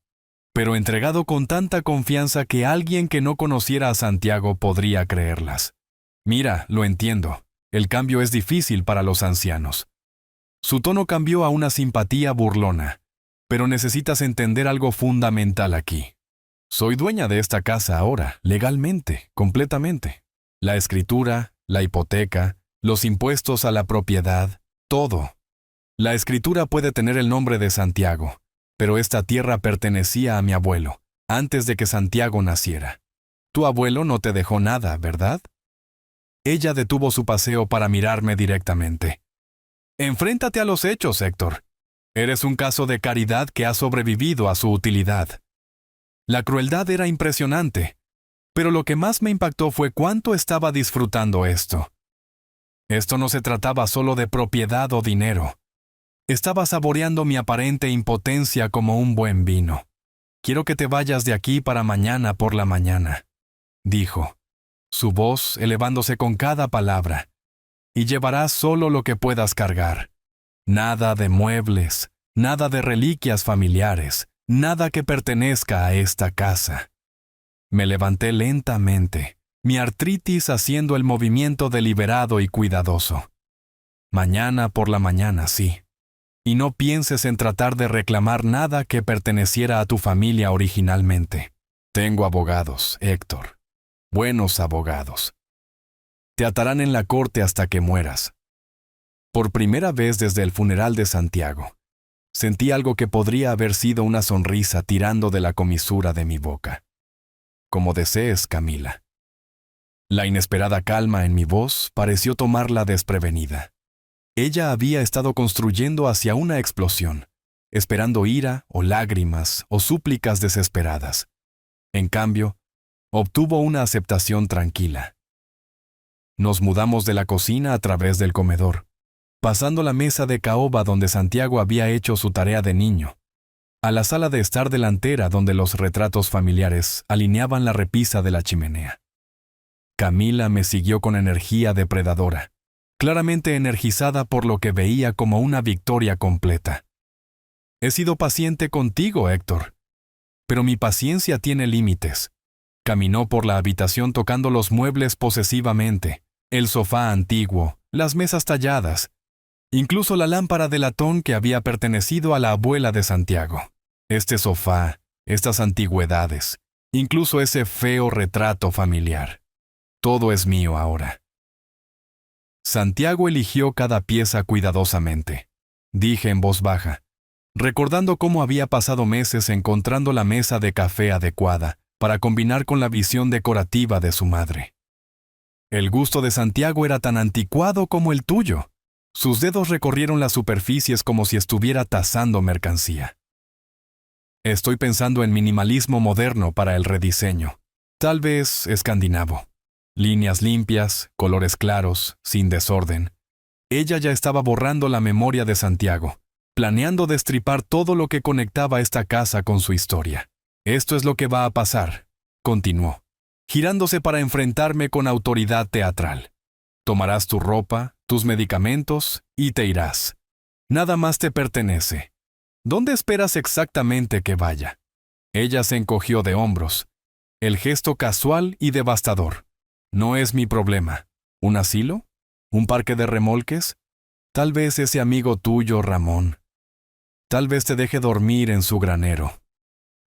pero entregado con tanta confianza que alguien que no conociera a Santiago podría creerlas. Mira, lo entiendo. El cambio es difícil para los ancianos. Su tono cambió a una simpatía burlona, pero necesitas entender algo fundamental aquí. Soy dueña de esta casa ahora, legalmente, completamente. La escritura, la hipoteca, los impuestos a la propiedad, todo. La escritura puede tener el nombre de Santiago, pero esta tierra pertenecía a mi abuelo, antes de que Santiago naciera. Tu abuelo no te dejó nada, ¿verdad? Ella detuvo su paseo para mirarme directamente. Enfréntate a los hechos, Héctor. Eres un caso de caridad que ha sobrevivido a su utilidad. La crueldad era impresionante, pero lo que más me impactó fue cuánto estaba disfrutando esto. Esto no se trataba solo de propiedad o dinero. Estaba saboreando mi aparente impotencia como un buen vino. Quiero que te vayas de aquí para mañana por la mañana, dijo, su voz elevándose con cada palabra. Y llevarás solo lo que puedas cargar. Nada de muebles, nada de reliquias familiares, nada que pertenezca a esta casa. Me levanté lentamente, mi artritis haciendo el movimiento deliberado y cuidadoso. Mañana por la mañana, sí. Y no pienses en tratar de reclamar nada que perteneciera a tu familia originalmente. Tengo abogados, Héctor. Buenos abogados. Te atarán en la corte hasta que mueras. Por primera vez desde el funeral de Santiago, sentí algo que podría haber sido una sonrisa tirando de la comisura de mi boca. Como desees, Camila. La inesperada calma en mi voz pareció tomarla desprevenida. Ella había estado construyendo hacia una explosión, esperando ira o lágrimas o súplicas desesperadas. En cambio, obtuvo una aceptación tranquila. Nos mudamos de la cocina a través del comedor, pasando la mesa de caoba donde Santiago había hecho su tarea de niño, a la sala de estar delantera donde los retratos familiares alineaban la repisa de la chimenea. Camila me siguió con energía depredadora, claramente energizada por lo que veía como una victoria completa. He sido paciente contigo, Héctor. Pero mi paciencia tiene límites. Caminó por la habitación tocando los muebles posesivamente, el sofá antiguo, las mesas talladas, incluso la lámpara de latón que había pertenecido a la abuela de Santiago. Este sofá, estas antigüedades, incluso ese feo retrato familiar. Todo es mío ahora. Santiago eligió cada pieza cuidadosamente. Dije en voz baja, recordando cómo había pasado meses encontrando la mesa de café adecuada para combinar con la visión decorativa de su madre. El gusto de Santiago era tan anticuado como el tuyo. Sus dedos recorrieron las superficies como si estuviera tasando mercancía. Estoy pensando en minimalismo moderno para el rediseño. Tal vez escandinavo. Líneas limpias, colores claros, sin desorden. Ella ya estaba borrando la memoria de Santiago, planeando destripar todo lo que conectaba esta casa con su historia. Esto es lo que va a pasar, continuó, girándose para enfrentarme con autoridad teatral. Tomarás tu ropa, tus medicamentos y te irás. Nada más te pertenece. ¿Dónde esperas exactamente que vaya? Ella se encogió de hombros. El gesto casual y devastador. No es mi problema. ¿Un asilo? ¿Un parque de remolques? Tal vez ese amigo tuyo, Ramón. Tal vez te deje dormir en su granero.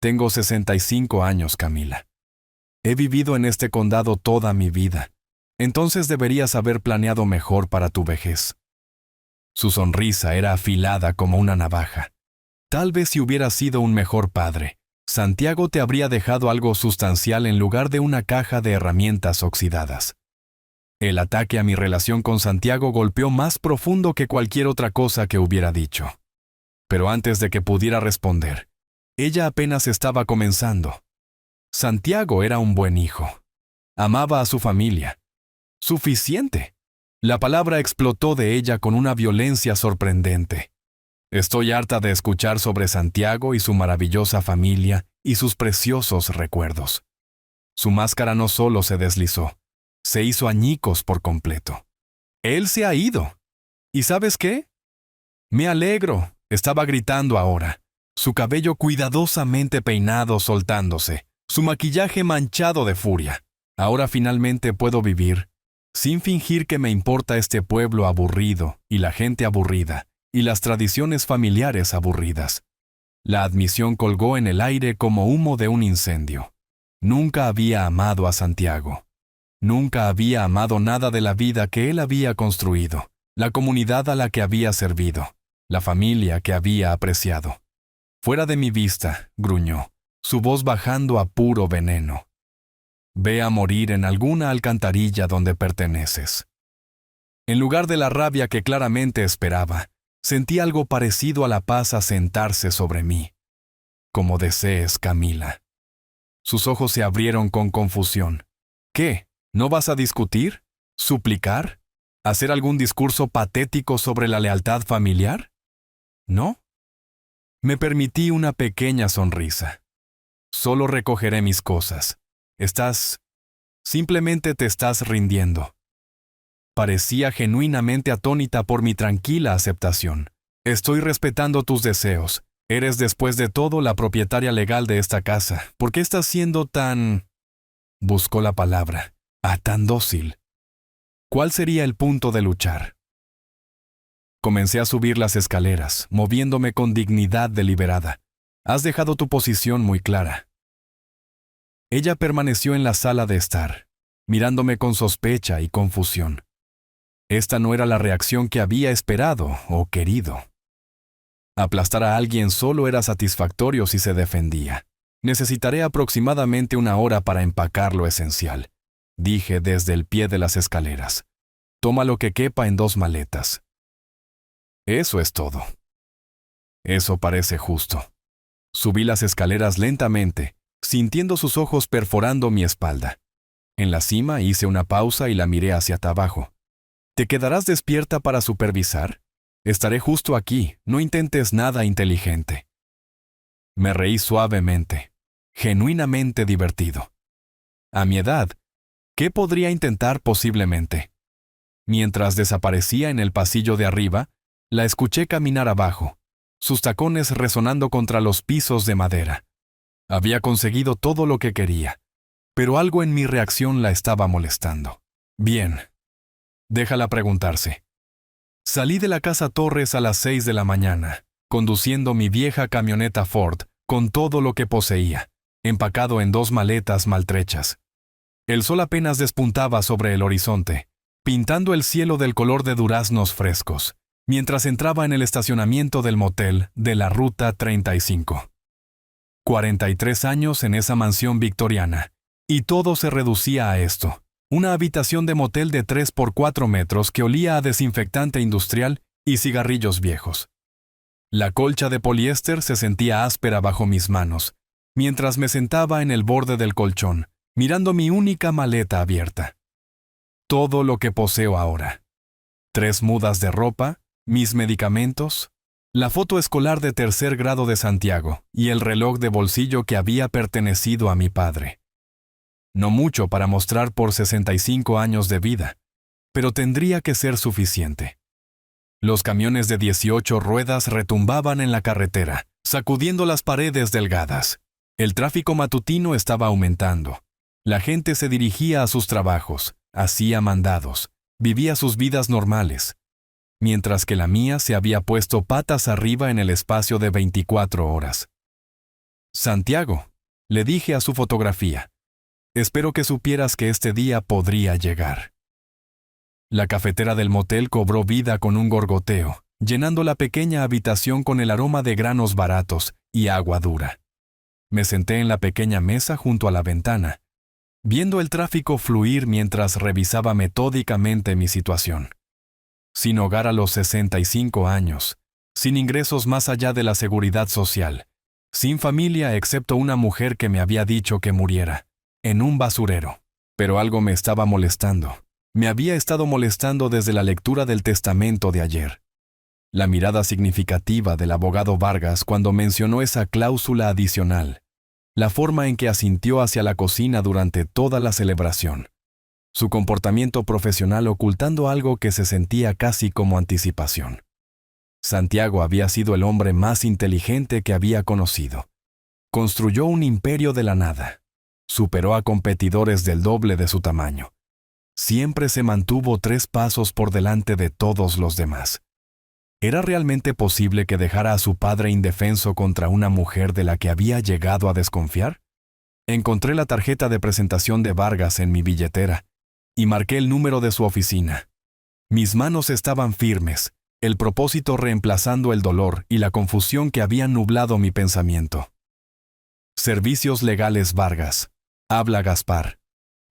Tengo 65 años, Camila. He vivido en este condado toda mi vida. Entonces deberías haber planeado mejor para tu vejez. Su sonrisa era afilada como una navaja. Tal vez si hubieras sido un mejor padre, Santiago te habría dejado algo sustancial en lugar de una caja de herramientas oxidadas. El ataque a mi relación con Santiago golpeó más profundo que cualquier otra cosa que hubiera dicho. Pero antes de que pudiera responder, ella apenas estaba comenzando. Santiago era un buen hijo. Amaba a su familia. Suficiente. La palabra explotó de ella con una violencia sorprendente. Estoy harta de escuchar sobre Santiago y su maravillosa familia y sus preciosos recuerdos. Su máscara no solo se deslizó, se hizo añicos por completo. Él se ha ido. ¿Y sabes qué? Me alegro, estaba gritando ahora. Su cabello cuidadosamente peinado soltándose, su maquillaje manchado de furia. Ahora finalmente puedo vivir, sin fingir que me importa este pueblo aburrido y la gente aburrida, y las tradiciones familiares aburridas. La admisión colgó en el aire como humo de un incendio. Nunca había amado a Santiago. Nunca había amado nada de la vida que él había construido, la comunidad a la que había servido, la familia que había apreciado. Fuera de mi vista, gruñó, su voz bajando a puro veneno. Ve a morir en alguna alcantarilla donde perteneces. En lugar de la rabia que claramente esperaba, sentí algo parecido a la paz asentarse sobre mí. Como desees, Camila. Sus ojos se abrieron con confusión. ¿Qué? ¿No vas a discutir? ¿Suplicar? ¿Hacer algún discurso patético sobre la lealtad familiar? ¿No? Me permití una pequeña sonrisa. Solo recogeré mis cosas. Simplemente te estás rindiendo. Parecía genuinamente atónita por mi tranquila aceptación. Estoy respetando tus deseos. Eres después de todo la propietaria legal de esta casa. ¿Por qué estás siendo tan...? Buscó la palabra. Tan dócil. ¿Cuál sería el punto de luchar? Comencé a subir las escaleras, moviéndome con dignidad deliberada. Has dejado tu posición muy clara. Ella permaneció en la sala de estar, mirándome con sospecha y confusión. Esta no era la reacción que había esperado o querido. Aplastar a alguien solo era satisfactorio si se defendía. Necesitaré aproximadamente 1 hora para empacar lo esencial, dije desde el pie de las escaleras. Toma lo que quepa en 2 maletas. Eso es todo. Eso parece justo. Subí las escaleras lentamente, sintiendo sus ojos perforando mi espalda. En la cima hice una pausa y la miré hacia abajo. ¿Te quedarás despierta para supervisar? Estaré justo aquí, no intentes nada inteligente. Me reí suavemente, genuinamente divertido. A mi edad, ¿qué podría intentar posiblemente? Mientras desaparecía en el pasillo de arriba, la escuché caminar abajo, sus tacones resonando contra los pisos de madera. Había conseguido todo lo que quería, pero algo en mi reacción la estaba molestando. Bien. Déjala preguntarse. Salí de la casa Torres a las 6 de la mañana, conduciendo mi vieja camioneta Ford con todo lo que poseía, empacado en 2 maletas maltrechas. El sol apenas despuntaba sobre el horizonte, pintando el cielo del color de duraznos frescos, mientras entraba en el estacionamiento del motel de la Ruta 35. 43 años en esa mansión victoriana, y todo se reducía a esto: una habitación de motel de 3 por 4 metros que olía a desinfectante industrial y cigarrillos viejos. La colcha de poliéster se sentía áspera bajo mis manos, mientras me sentaba en el borde del colchón, mirando mi única maleta abierta. Todo lo que poseo ahora: 3 mudas de ropa, mis medicamentos, la foto escolar de 3er grado de Santiago y el reloj de bolsillo que había pertenecido a mi padre. No mucho para mostrar por 65 años de vida, pero tendría que ser suficiente. Los camiones de 18 ruedas retumbaban en la carretera, sacudiendo las paredes delgadas. El tráfico matutino estaba aumentando. La gente se dirigía a sus trabajos, hacía mandados, vivía sus vidas normales, mientras que la mía se había puesto patas arriba en el espacio de 24 horas. Santiago, le dije a su fotografía, espero que supieras que este día podría llegar. La cafetera del motel cobró vida con un gorgoteo, llenando la pequeña habitación con el aroma de granos baratos y agua dura. Me senté en la pequeña mesa junto a la ventana, viendo el tráfico fluir mientras revisaba metódicamente mi situación. Sin hogar a los 65 años, sin ingresos más allá de la seguridad social, sin familia excepto una mujer que me había dicho que muriera, en un basurero. Pero algo me estaba molestando. Me había estado molestando desde la lectura del testamento de ayer. La mirada significativa del abogado Vargas cuando mencionó esa cláusula adicional. La forma en que asintió hacia la cocina durante toda la celebración. Su comportamiento profesional ocultando algo que se sentía casi como anticipación. Santiago había sido el hombre más inteligente que había conocido. Construyó un imperio de la nada. Superó a competidores del doble de su tamaño. Siempre se mantuvo 3 pasos por delante de todos los demás. ¿Era realmente posible que dejara a su padre indefenso contra una mujer de la que había llegado a desconfiar? Encontré la tarjeta de presentación de Vargas en mi billetera y marqué el número de su oficina. Mis manos estaban firmes, el propósito reemplazando el dolor y la confusión que habían nublado mi pensamiento. Servicios Legales Vargas. Habla Gaspar.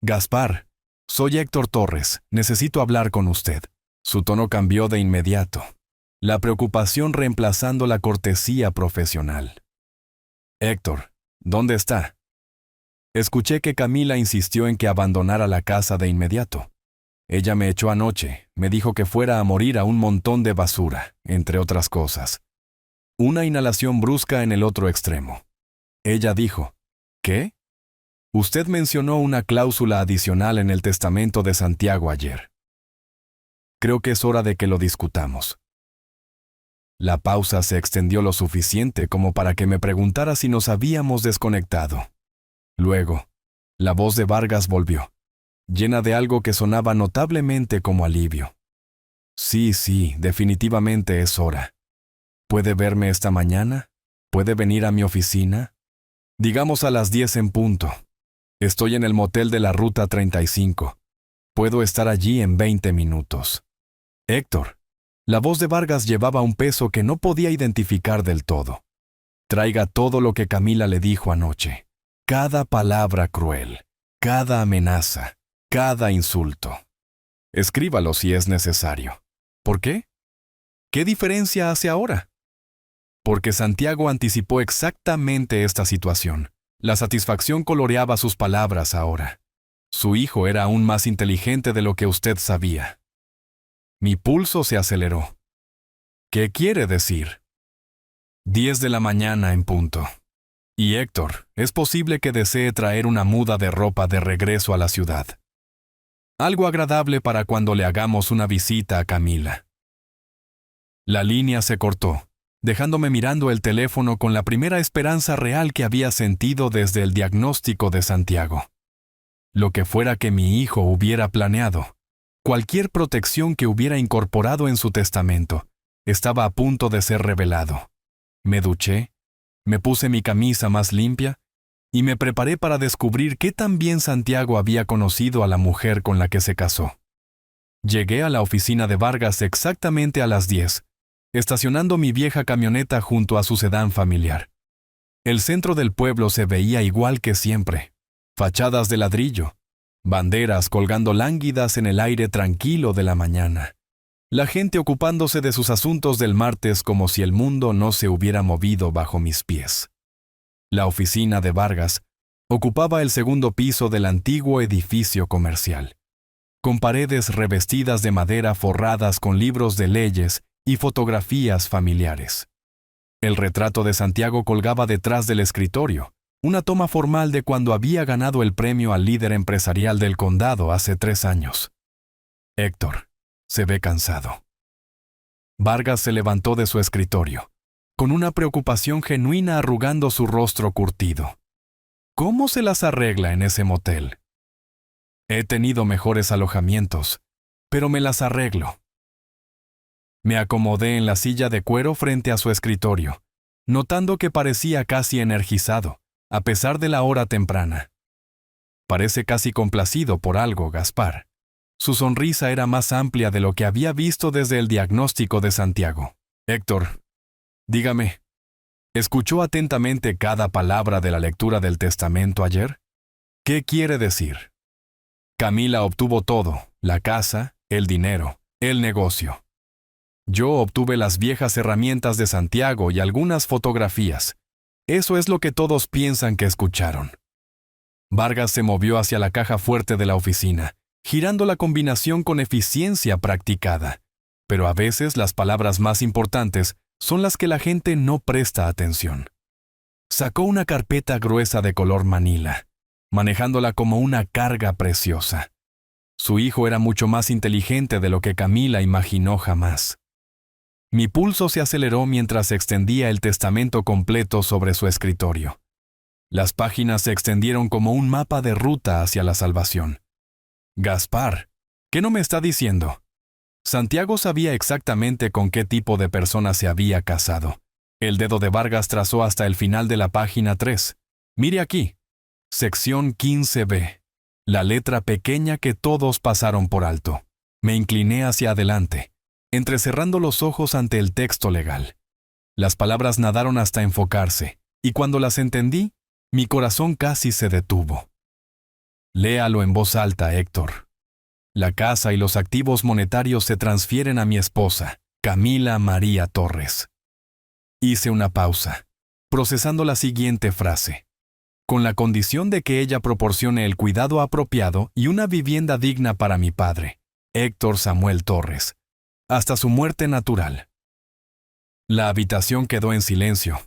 Gaspar, soy Héctor Torres, necesito hablar con usted. Su tono cambió de inmediato, la preocupación reemplazando la cortesía profesional. Héctor, ¿dónde está? Escuché que Camila insistió en que abandonara la casa de inmediato. Ella me echó anoche, me dijo que fuera a morir a un montón de basura, entre otras cosas. Una inhalación brusca en el otro extremo. Ella dijo, ¿qué? Usted mencionó una cláusula adicional en el testamento de Santiago ayer. Creo que es hora de que lo discutamos. La pausa se extendió lo suficiente como para que me preguntara si nos habíamos desconectado. Luego, la voz de Vargas volvió, llena de algo que sonaba notablemente como alivio. Sí, definitivamente es hora. ¿Puede verme esta mañana? ¿Puede venir a mi oficina? Digamos a las 10 en punto. Estoy en el motel de la Ruta 35. Puedo estar allí en 20 minutos. Héctor. La voz de Vargas llevaba un peso que no podía identificar del todo. Traiga todo lo que Camila le dijo anoche. Cada palabra cruel, cada amenaza, cada insulto. Escríbalo si es necesario. ¿Por qué? ¿Qué diferencia hace ahora? Porque Santiago anticipó exactamente esta situación. La satisfacción coloreaba sus palabras ahora. Su hijo era aún más inteligente de lo que usted sabía. Mi pulso se aceleró. ¿Qué quiere decir? 10 de la mañana en punto. Y Héctor, es posible que desee traer una muda de ropa de regreso a la ciudad. Algo agradable para cuando le hagamos una visita a Camila. La línea se cortó, dejándome mirando el teléfono con la primera esperanza real que había sentido desde el diagnóstico de Santiago. Lo que fuera que mi hijo hubiera planeado, cualquier protección que hubiera incorporado en su testamento, estaba a punto de ser revelado. Me duché, me puse mi camisa más limpia y me preparé para descubrir qué tan bien Santiago había conocido a la mujer con la que se casó. Llegué a la oficina de Vargas exactamente a las 10, estacionando mi vieja camioneta junto a su sedán familiar. El centro del pueblo se veía igual que siempre. Fachadas de ladrillo, banderas colgando lánguidas en el aire tranquilo de la mañana. La gente ocupándose de sus asuntos del martes como si el mundo no se hubiera movido bajo mis pies. La oficina de Vargas ocupaba el segundo piso del antiguo edificio comercial, con paredes revestidas de madera forradas con libros de leyes y fotografías familiares. El retrato de Santiago colgaba detrás del escritorio, una toma formal de cuando había ganado el premio al líder empresarial del condado hace 3 años. Héctor, se ve cansado. Vargas se levantó de su escritorio, con una preocupación genuina arrugando su rostro curtido. ¿Cómo se las arregla en ese motel? He tenido mejores alojamientos, pero me las arreglo. Me acomodé en la silla de cuero frente a su escritorio, notando que parecía casi energizado, a pesar de la hora temprana. Parece casi complacido por algo, Gaspar. Su sonrisa era más amplia de lo que había visto desde el diagnóstico de Santiago. Héctor, dígame, ¿escuchó atentamente cada palabra de la lectura del testamento ayer? ¿Qué quiere decir? Camila obtuvo todo, la casa, el dinero, el negocio. Yo obtuve las viejas herramientas de Santiago y algunas fotografías. Eso es lo que todos piensan que escucharon. Vargas se movió hacia la caja fuerte de la oficina, girando la combinación con eficiencia practicada. Pero a veces las palabras más importantes son las que la gente no presta atención. Sacó una carpeta gruesa de color manila, manejándola como una carga preciosa. Su hijo era mucho más inteligente de lo que Camila imaginó jamás. Mi pulso se aceleró mientras extendía el testamento completo sobre su escritorio. Las páginas se extendieron como un mapa de ruta hacia la salvación. Gaspar, ¿qué no me está diciendo? Santiago sabía exactamente con qué tipo de persona se había casado. El dedo de Vargas trazó hasta el final de la página 3. Mire aquí. Sección 15B. La letra pequeña que todos pasaron por alto. Me incliné hacia adelante, entrecerrando los ojos ante el texto legal. Las palabras nadaron hasta enfocarse, y cuando las entendí, mi corazón casi se detuvo. Léalo en voz alta, Héctor. La casa y los activos monetarios se transfieren a mi esposa, Camila María Torres. Hice una pausa, procesando la siguiente frase. Con la condición de que ella proporcione el cuidado apropiado y una vivienda digna para mi padre, Héctor Samuel Torres, hasta su muerte natural. La habitación quedó en silencio,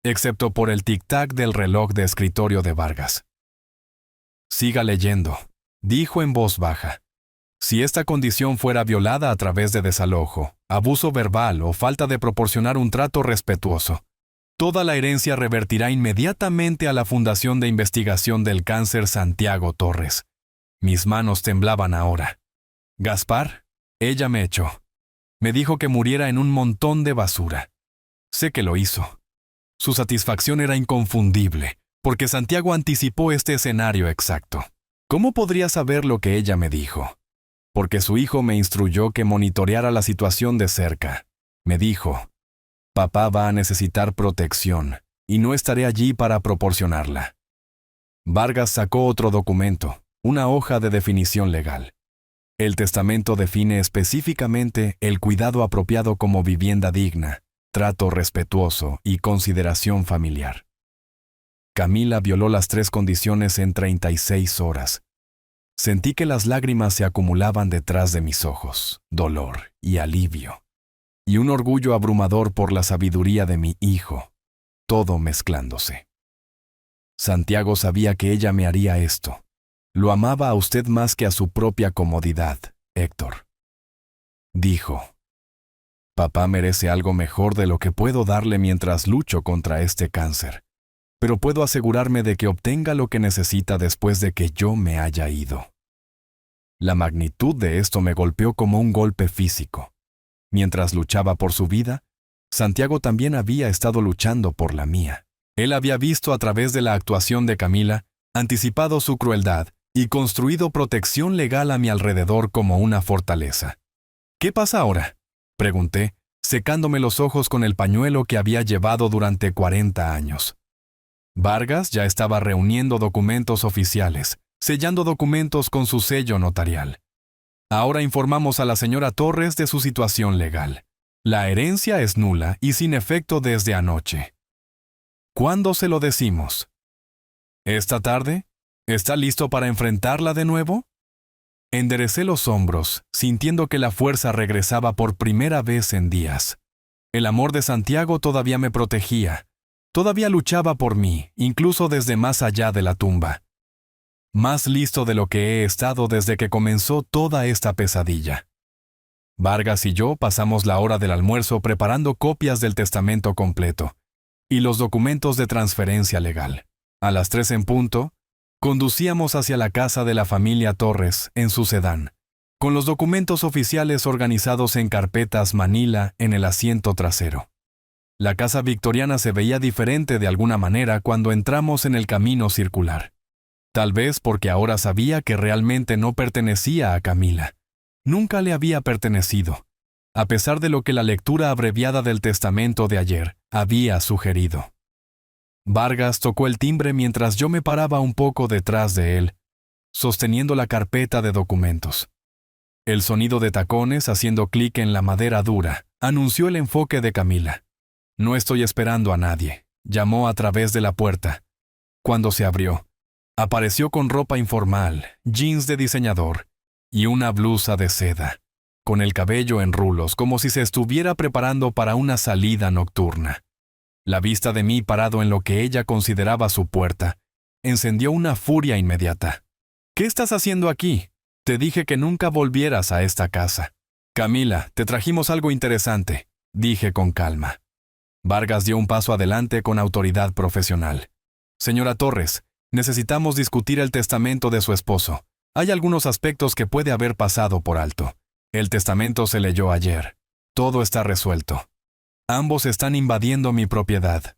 excepto por el tic-tac del reloj de escritorio de Vargas. Siga leyendo, dijo en voz baja. Si esta condición fuera violada a través de desalojo, abuso verbal o falta de proporcionar un trato respetuoso, toda la herencia revertirá inmediatamente a la Fundación de Investigación del Cáncer Santiago Torres. Mis manos temblaban ahora. Gaspar, ella me echó. Me dijo que muriera en un montón de basura. Sé que lo hizo. Su satisfacción era inconfundible, porque Santiago anticipó este escenario exacto. ¿Cómo podría saber lo que ella me dijo? Porque su hijo me instruyó que monitoreara la situación de cerca. Me dijo, papá va a necesitar protección, y no estaré allí para proporcionarla. Vargas sacó otro documento, una hoja de definición legal. El testamento define específicamente el cuidado apropiado como vivienda digna, trato respetuoso y consideración familiar. Camila violó las 3 condiciones en 36 horas. Sentí que las lágrimas se acumulaban detrás de mis ojos, dolor y alivio, y un orgullo abrumador por la sabiduría de mi hijo, todo mezclándose. Santiago sabía que ella me haría esto. Lo amaba a usted más que a su propia comodidad, Héctor. Dijo. Papá merece algo mejor de lo que puedo darle mientras lucho contra este cáncer, pero puedo asegurarme de que obtenga lo que necesita después de que yo me haya ido. La magnitud de esto me golpeó como un golpe físico. Mientras luchaba por su vida, Santiago también había estado luchando por la mía. Él había visto a través de la actuación de Camila, anticipado su crueldad y construido protección legal a mi alrededor como una fortaleza. ¿Qué pasa ahora?, pregunté, secándome los ojos con el pañuelo que había llevado durante 40 años. Vargas ya estaba reuniendo documentos oficiales, sellando documentos con su sello notarial. Ahora informamos a la señora Torres de su situación legal. La herencia es nula y sin efecto desde anoche. ¿Cuándo se lo decimos? ¿Esta tarde? ¿Está listo para enfrentarla de nuevo? Enderecé los hombros, sintiendo que la fuerza regresaba por primera vez en días. El amor de Santiago todavía me protegía. Todavía luchaba por mí, incluso desde más allá de la tumba. Más listo de lo que he estado desde que comenzó toda esta pesadilla. Vargas y yo pasamos la hora del almuerzo preparando copias del testamento completo y los documentos de transferencia legal. A las 3 en punto, conducíamos hacia la casa de la familia Torres en su sedán, con los documentos oficiales organizados en carpetas manila en el asiento trasero. La casa victoriana se veía diferente de alguna manera cuando entramos en el camino circular. Tal vez porque ahora sabía que realmente no pertenecía a Camila. Nunca le había pertenecido, a pesar de lo que la lectura abreviada del testamento de ayer había sugerido. Vargas tocó el timbre mientras yo me paraba un poco detrás de él, sosteniendo la carpeta de documentos. El sonido de tacones haciendo clic en la madera dura anunció el enfoque de Camila. No estoy esperando a nadie, llamó a través de la puerta. Cuando se abrió, apareció con ropa informal, jeans de diseñador y una blusa de seda, con el cabello en rulos como si se estuviera preparando para una salida nocturna. La vista de mí parado en lo que ella consideraba su puerta encendió una furia inmediata. ¿Qué estás haciendo aquí? Te dije que nunca volvieras a esta casa. Camila, te trajimos algo interesante, dije con calma. Vargas dio un paso adelante con autoridad profesional. Señora Torres, necesitamos discutir el testamento de su esposo. Hay algunos aspectos que puede haber pasado por alto. El testamento se leyó ayer. Todo está resuelto. Ambos están invadiendo mi propiedad.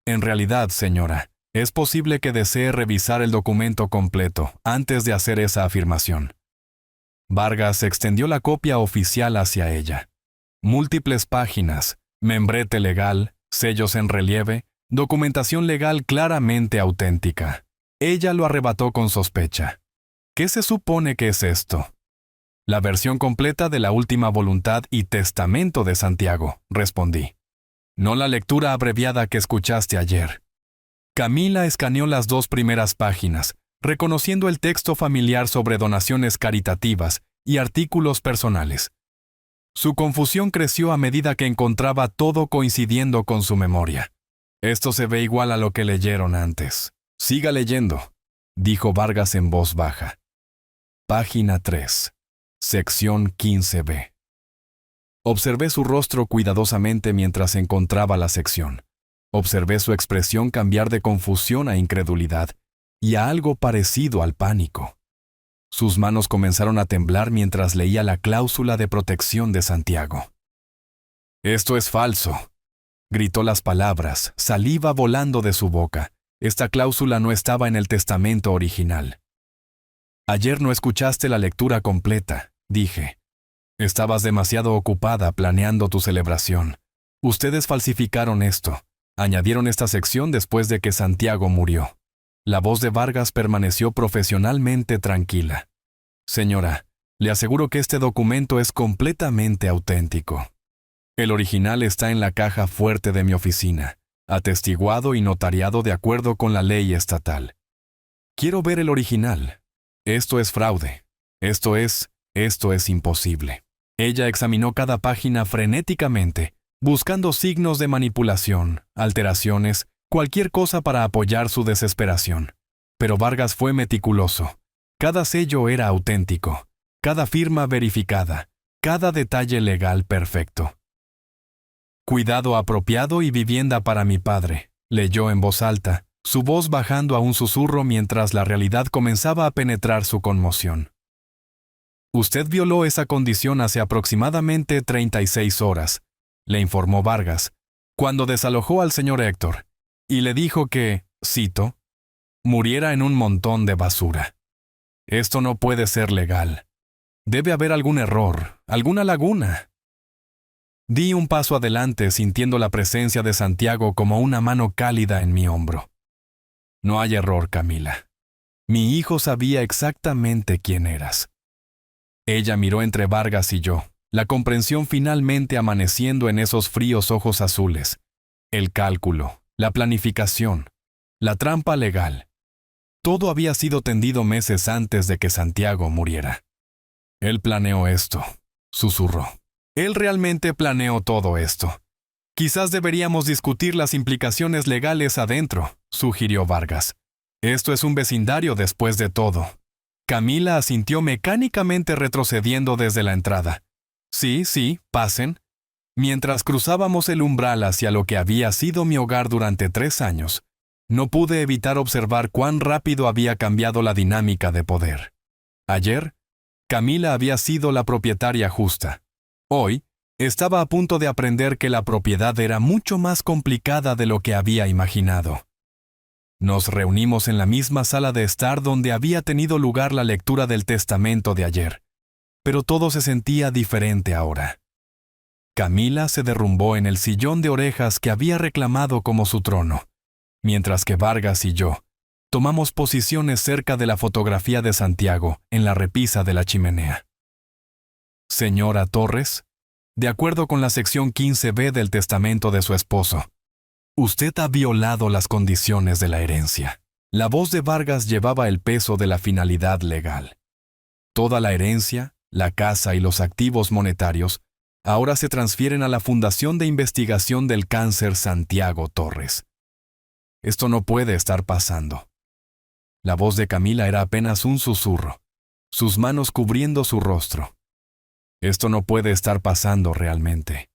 En realidad, señora, es posible que desee revisar el documento completo antes de hacer esa afirmación. Vargas extendió la copia oficial hacia ella. Múltiples páginas, membrete legal, sellos en relieve, documentación legal claramente auténtica. Ella lo arrebató con sospecha. ¿Qué se supone que es esto? La versión completa de la última voluntad y testamento de Santiago, respondí. No la lectura abreviada que escuchaste ayer. Camila escaneó las 2 primeras páginas, reconociendo el texto familiar sobre donaciones caritativas y artículos personales. Su confusión creció a medida que encontraba todo coincidiendo con su memoria. Esto se ve igual a lo que leyeron antes. Siga leyendo, dijo Vargas en voz baja. Página 3. Sección 15b. Observé su rostro cuidadosamente mientras encontraba la sección. Observé su expresión cambiar de confusión a incredulidad y a algo parecido al pánico. Sus manos comenzaron a temblar mientras leía la cláusula de protección de Santiago. «Esto es falso», gritó las palabras, saliva volando de su boca. Esta cláusula no estaba en el testamento original. Ayer no escuchaste la lectura completa, dije. Estabas demasiado ocupada planeando tu celebración. Ustedes falsificaron esto. Añadieron esta sección después de que Santiago murió. La voz de Vargas permaneció profesionalmente tranquila. Señora, le aseguro que este documento es completamente auténtico. El original está en la caja fuerte de mi oficina, atestiguado y notariado de acuerdo con la ley estatal. Quiero ver el original. Esto es fraude. Esto es imposible. Ella examinó cada página frenéticamente, buscando signos de manipulación, alteraciones, cualquier cosa para apoyar su desesperación. Pero Vargas fue meticuloso. Cada sello era auténtico, cada firma verificada, cada detalle legal perfecto. Cuidado apropiado y vivienda para mi padre, leyó en voz alta, su voz bajando a un susurro mientras la realidad comenzaba a penetrar su conmoción. Usted violó esa condición hace aproximadamente 36 horas, le informó Vargas, cuando desalojó al señor Héctor, y le dijo que, cito, muriera en un montón de basura. Esto no puede ser legal. Debe haber algún error, alguna laguna. Di un paso adelante sintiendo la presencia de Santiago como una mano cálida en mi hombro. No hay error, Camila. Mi hijo sabía exactamente quién eras. Ella miró entre Vargas y yo, la comprensión finalmente amaneciendo en esos fríos ojos azules. El cálculo, la planificación, la trampa legal. Todo había sido tendido meses antes de que Santiago muriera. Él planeó esto, susurró. Él realmente planeó todo esto. Quizás deberíamos discutir las implicaciones legales adentro, sugirió Vargas. Esto es un vecindario después de todo. Camila asintió mecánicamente retrocediendo desde la entrada. Sí, pasen. Mientras cruzábamos el umbral hacia lo que había sido mi hogar durante 3 años, no pude evitar observar cuán rápido había cambiado la dinámica de poder. Ayer, Camila había sido la propietaria justa. Hoy, estaba a punto de aprender que la propiedad era mucho más complicada de lo que había imaginado. Nos reunimos en la misma sala de estar donde había tenido lugar la lectura del testamento de ayer, pero todo se sentía diferente ahora. Camila se derrumbó en el sillón de orejas que había reclamado como su trono, mientras que Vargas y yo tomamos posiciones cerca de la fotografía de Santiago en la repisa de la chimenea. Señora Torres, de acuerdo con la sección 15b del testamento de su esposo, usted ha violado las condiciones de la herencia. La voz de Vargas llevaba el peso de la finalidad legal. Toda la herencia, la casa y los activos monetarios ahora se transfieren a la Fundación de Investigación del Cáncer Santiago Torres. Esto no puede estar pasando. La voz de Camila era apenas un susurro, sus manos cubriendo su rostro. Esto no puede estar pasando realmente.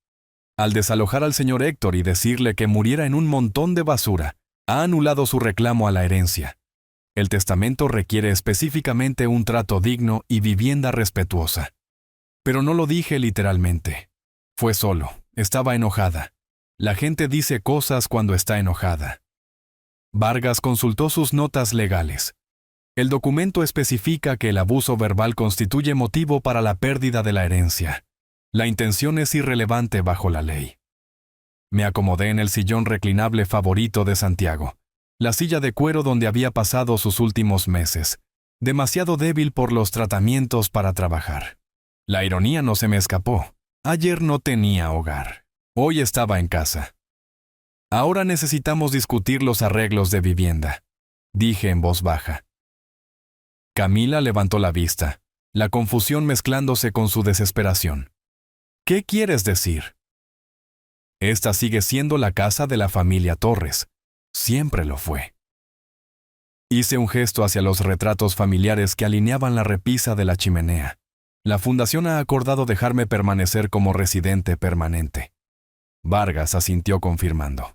Al desalojar al señor Héctor y decirle que muriera en un montón de basura, ha anulado su reclamo a la herencia. El testamento requiere específicamente un trato digno y vivienda respetuosa. Pero no lo dije literalmente. Fue solo, estaba enojada. La gente dice cosas cuando está enojada. Vargas consultó sus notas legales. El documento especifica que el abuso verbal constituye motivo para la pérdida de la herencia. La intención es irrelevante bajo la ley. Me acomodé en el sillón reclinable favorito de Santiago, la silla de cuero donde había pasado sus últimos meses, demasiado débil por los tratamientos para trabajar. La ironía no se me escapó. Ayer no tenía hogar. Hoy estaba en casa. Ahora necesitamos discutir los arreglos de vivienda, dije en voz baja. Camila levantó la vista, la confusión mezclándose con su desesperación. ¿Qué quieres decir? Esta sigue siendo la casa de la familia Torres. Siempre lo fue. Hice un gesto hacia los retratos familiares que alineaban la repisa de la chimenea. La fundación ha acordado dejarme permanecer como residente permanente. Vargas asintió confirmando.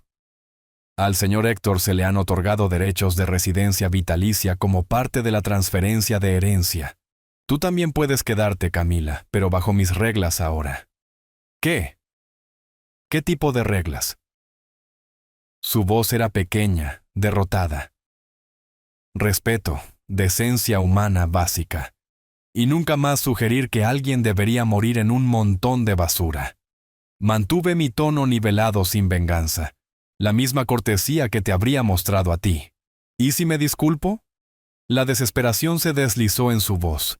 Al señor Héctor se le han otorgado derechos de residencia vitalicia como parte de la transferencia de herencia. Tú también puedes quedarte, Camila, pero bajo mis reglas ahora. ¿Qué? ¿Qué tipo de reglas? Su voz era pequeña, derrotada. Respeto, decencia humana básica. Y nunca más sugerir que alguien debería morir en un montón de basura. Mantuve mi tono nivelado sin venganza, la misma cortesía que te habría mostrado a ti. ¿Y si me disculpo? La desesperación se deslizó en su voz.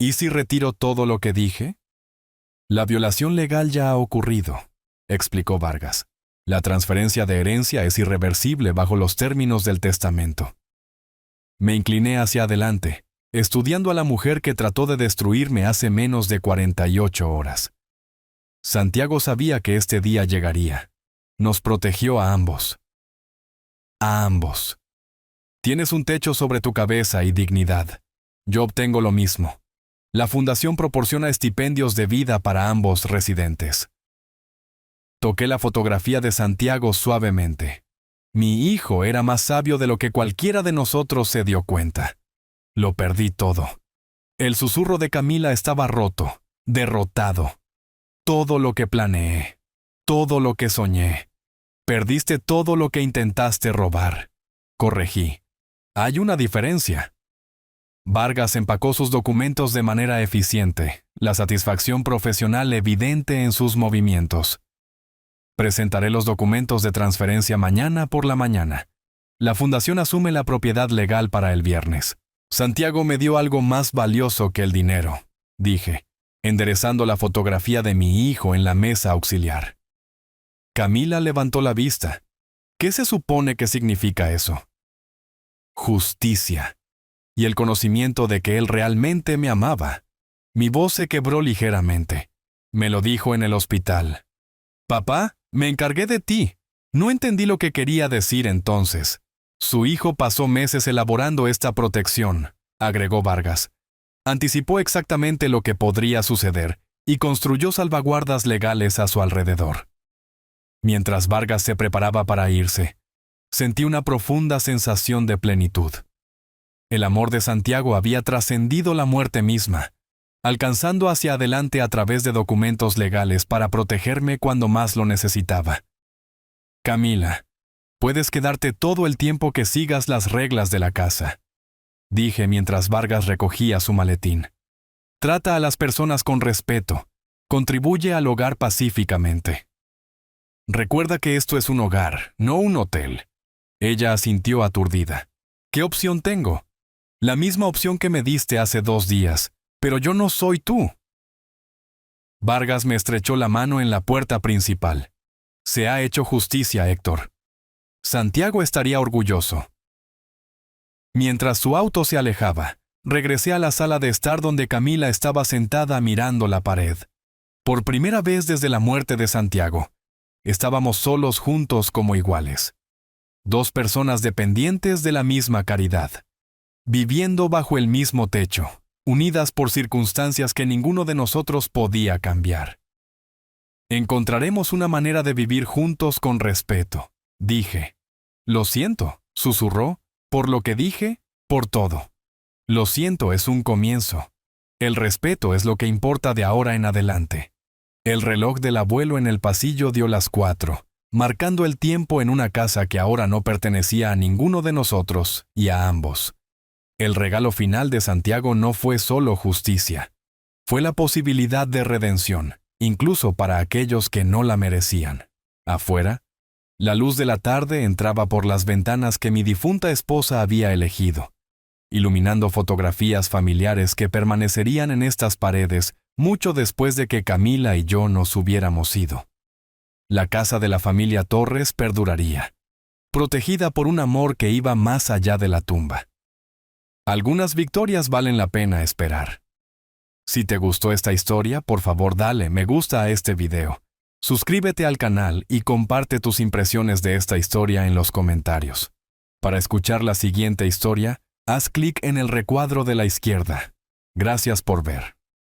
¿Y si retiro todo lo que dije? La violación legal ya ha ocurrido, explicó Vargas. La transferencia de herencia es irreversible bajo los términos del testamento. Me incliné hacia adelante, estudiando a la mujer que trató de destruirme hace menos de 48 horas. Santiago sabía que este día llegaría. Nos protegió a ambos. A ambos. Tienes un techo sobre tu cabeza y dignidad. Yo obtengo lo mismo. La fundación proporciona estipendios de vida para ambos residentes. Toqué la fotografía de Santiago suavemente. Mi hijo era más sabio de lo que cualquiera de nosotros se dio cuenta. Lo perdí todo. El susurro de Camila estaba roto, derrotado. Todo lo que planeé, todo lo que soñé. Perdiste todo lo que intentaste robar. Corregí. Hay una diferencia. Vargas empacó sus documentos de manera eficiente, la satisfacción profesional evidente en sus movimientos. Presentaré los documentos de transferencia mañana por la mañana. La fundación asume la propiedad legal para el viernes. Santiago me dio algo más valioso que el dinero, dije, enderezando la fotografía de mi hijo en la mesa auxiliar. Camila levantó la vista. ¿Qué se supone que significa eso? Justicia. Y el conocimiento de que él realmente me amaba. Mi voz se quebró ligeramente. Me lo dijo en el hospital. Papá, me encargué de ti. No entendí lo que quería decir entonces. Su hijo pasó meses elaborando esta protección, agregó Vargas. Anticipó exactamente lo que podría suceder y construyó salvaguardas legales a su alrededor. Mientras Vargas se preparaba para irse, sentí una profunda sensación de plenitud. El amor de Santiago había trascendido la muerte misma, alcanzando hacia adelante a través de documentos legales para protegerme cuando más lo necesitaba. Camila, puedes quedarte todo el tiempo que sigas las reglas de la casa, dije mientras Vargas recogía su maletín. Trata a las personas con respeto, contribuye al hogar pacíficamente. Recuerda que esto es un hogar, no un hotel. Ella asintió aturdida. ¿Qué opción tengo? La misma opción que me diste hace 2 días, pero yo no soy tú. Vargas me estrechó la mano en la puerta principal. Se ha hecho justicia, Héctor. Santiago estaría orgulloso. Mientras su auto se alejaba, regresé a la sala de estar donde Camila estaba sentada mirando la pared. Por primera vez desde la muerte de Santiago, estábamos solos juntos como iguales. 2 personas dependientes de la misma caridad, viviendo bajo el mismo techo, unidas por circunstancias que ninguno de nosotros podía cambiar. Encontraremos una manera de vivir juntos con respeto, dije. Lo siento, susurró, por lo que dije, por todo. Lo siento es un comienzo. El respeto es lo que importa de ahora en adelante. El reloj del abuelo en el pasillo dio las 4, marcando el tiempo en una casa que ahora no pertenecía a ninguno de nosotros y a ambos. El regalo final de Santiago no fue solo justicia. Fue la posibilidad de redención, incluso para aquellos que no la merecían. Afuera, la luz de la tarde entraba por las ventanas que mi difunta esposa había elegido, iluminando fotografías familiares que permanecerían en estas paredes mucho después de que Camila y yo nos hubiéramos ido. La casa de la familia Torres perduraría, protegida por un amor que iba más allá de la tumba. Algunas victorias valen la pena esperar. Si te gustó esta historia, por favor dale me gusta a este video. Suscríbete al canal y comparte tus impresiones de esta historia en los comentarios. Para escuchar la siguiente historia, haz clic en el recuadro de la izquierda. Gracias por ver.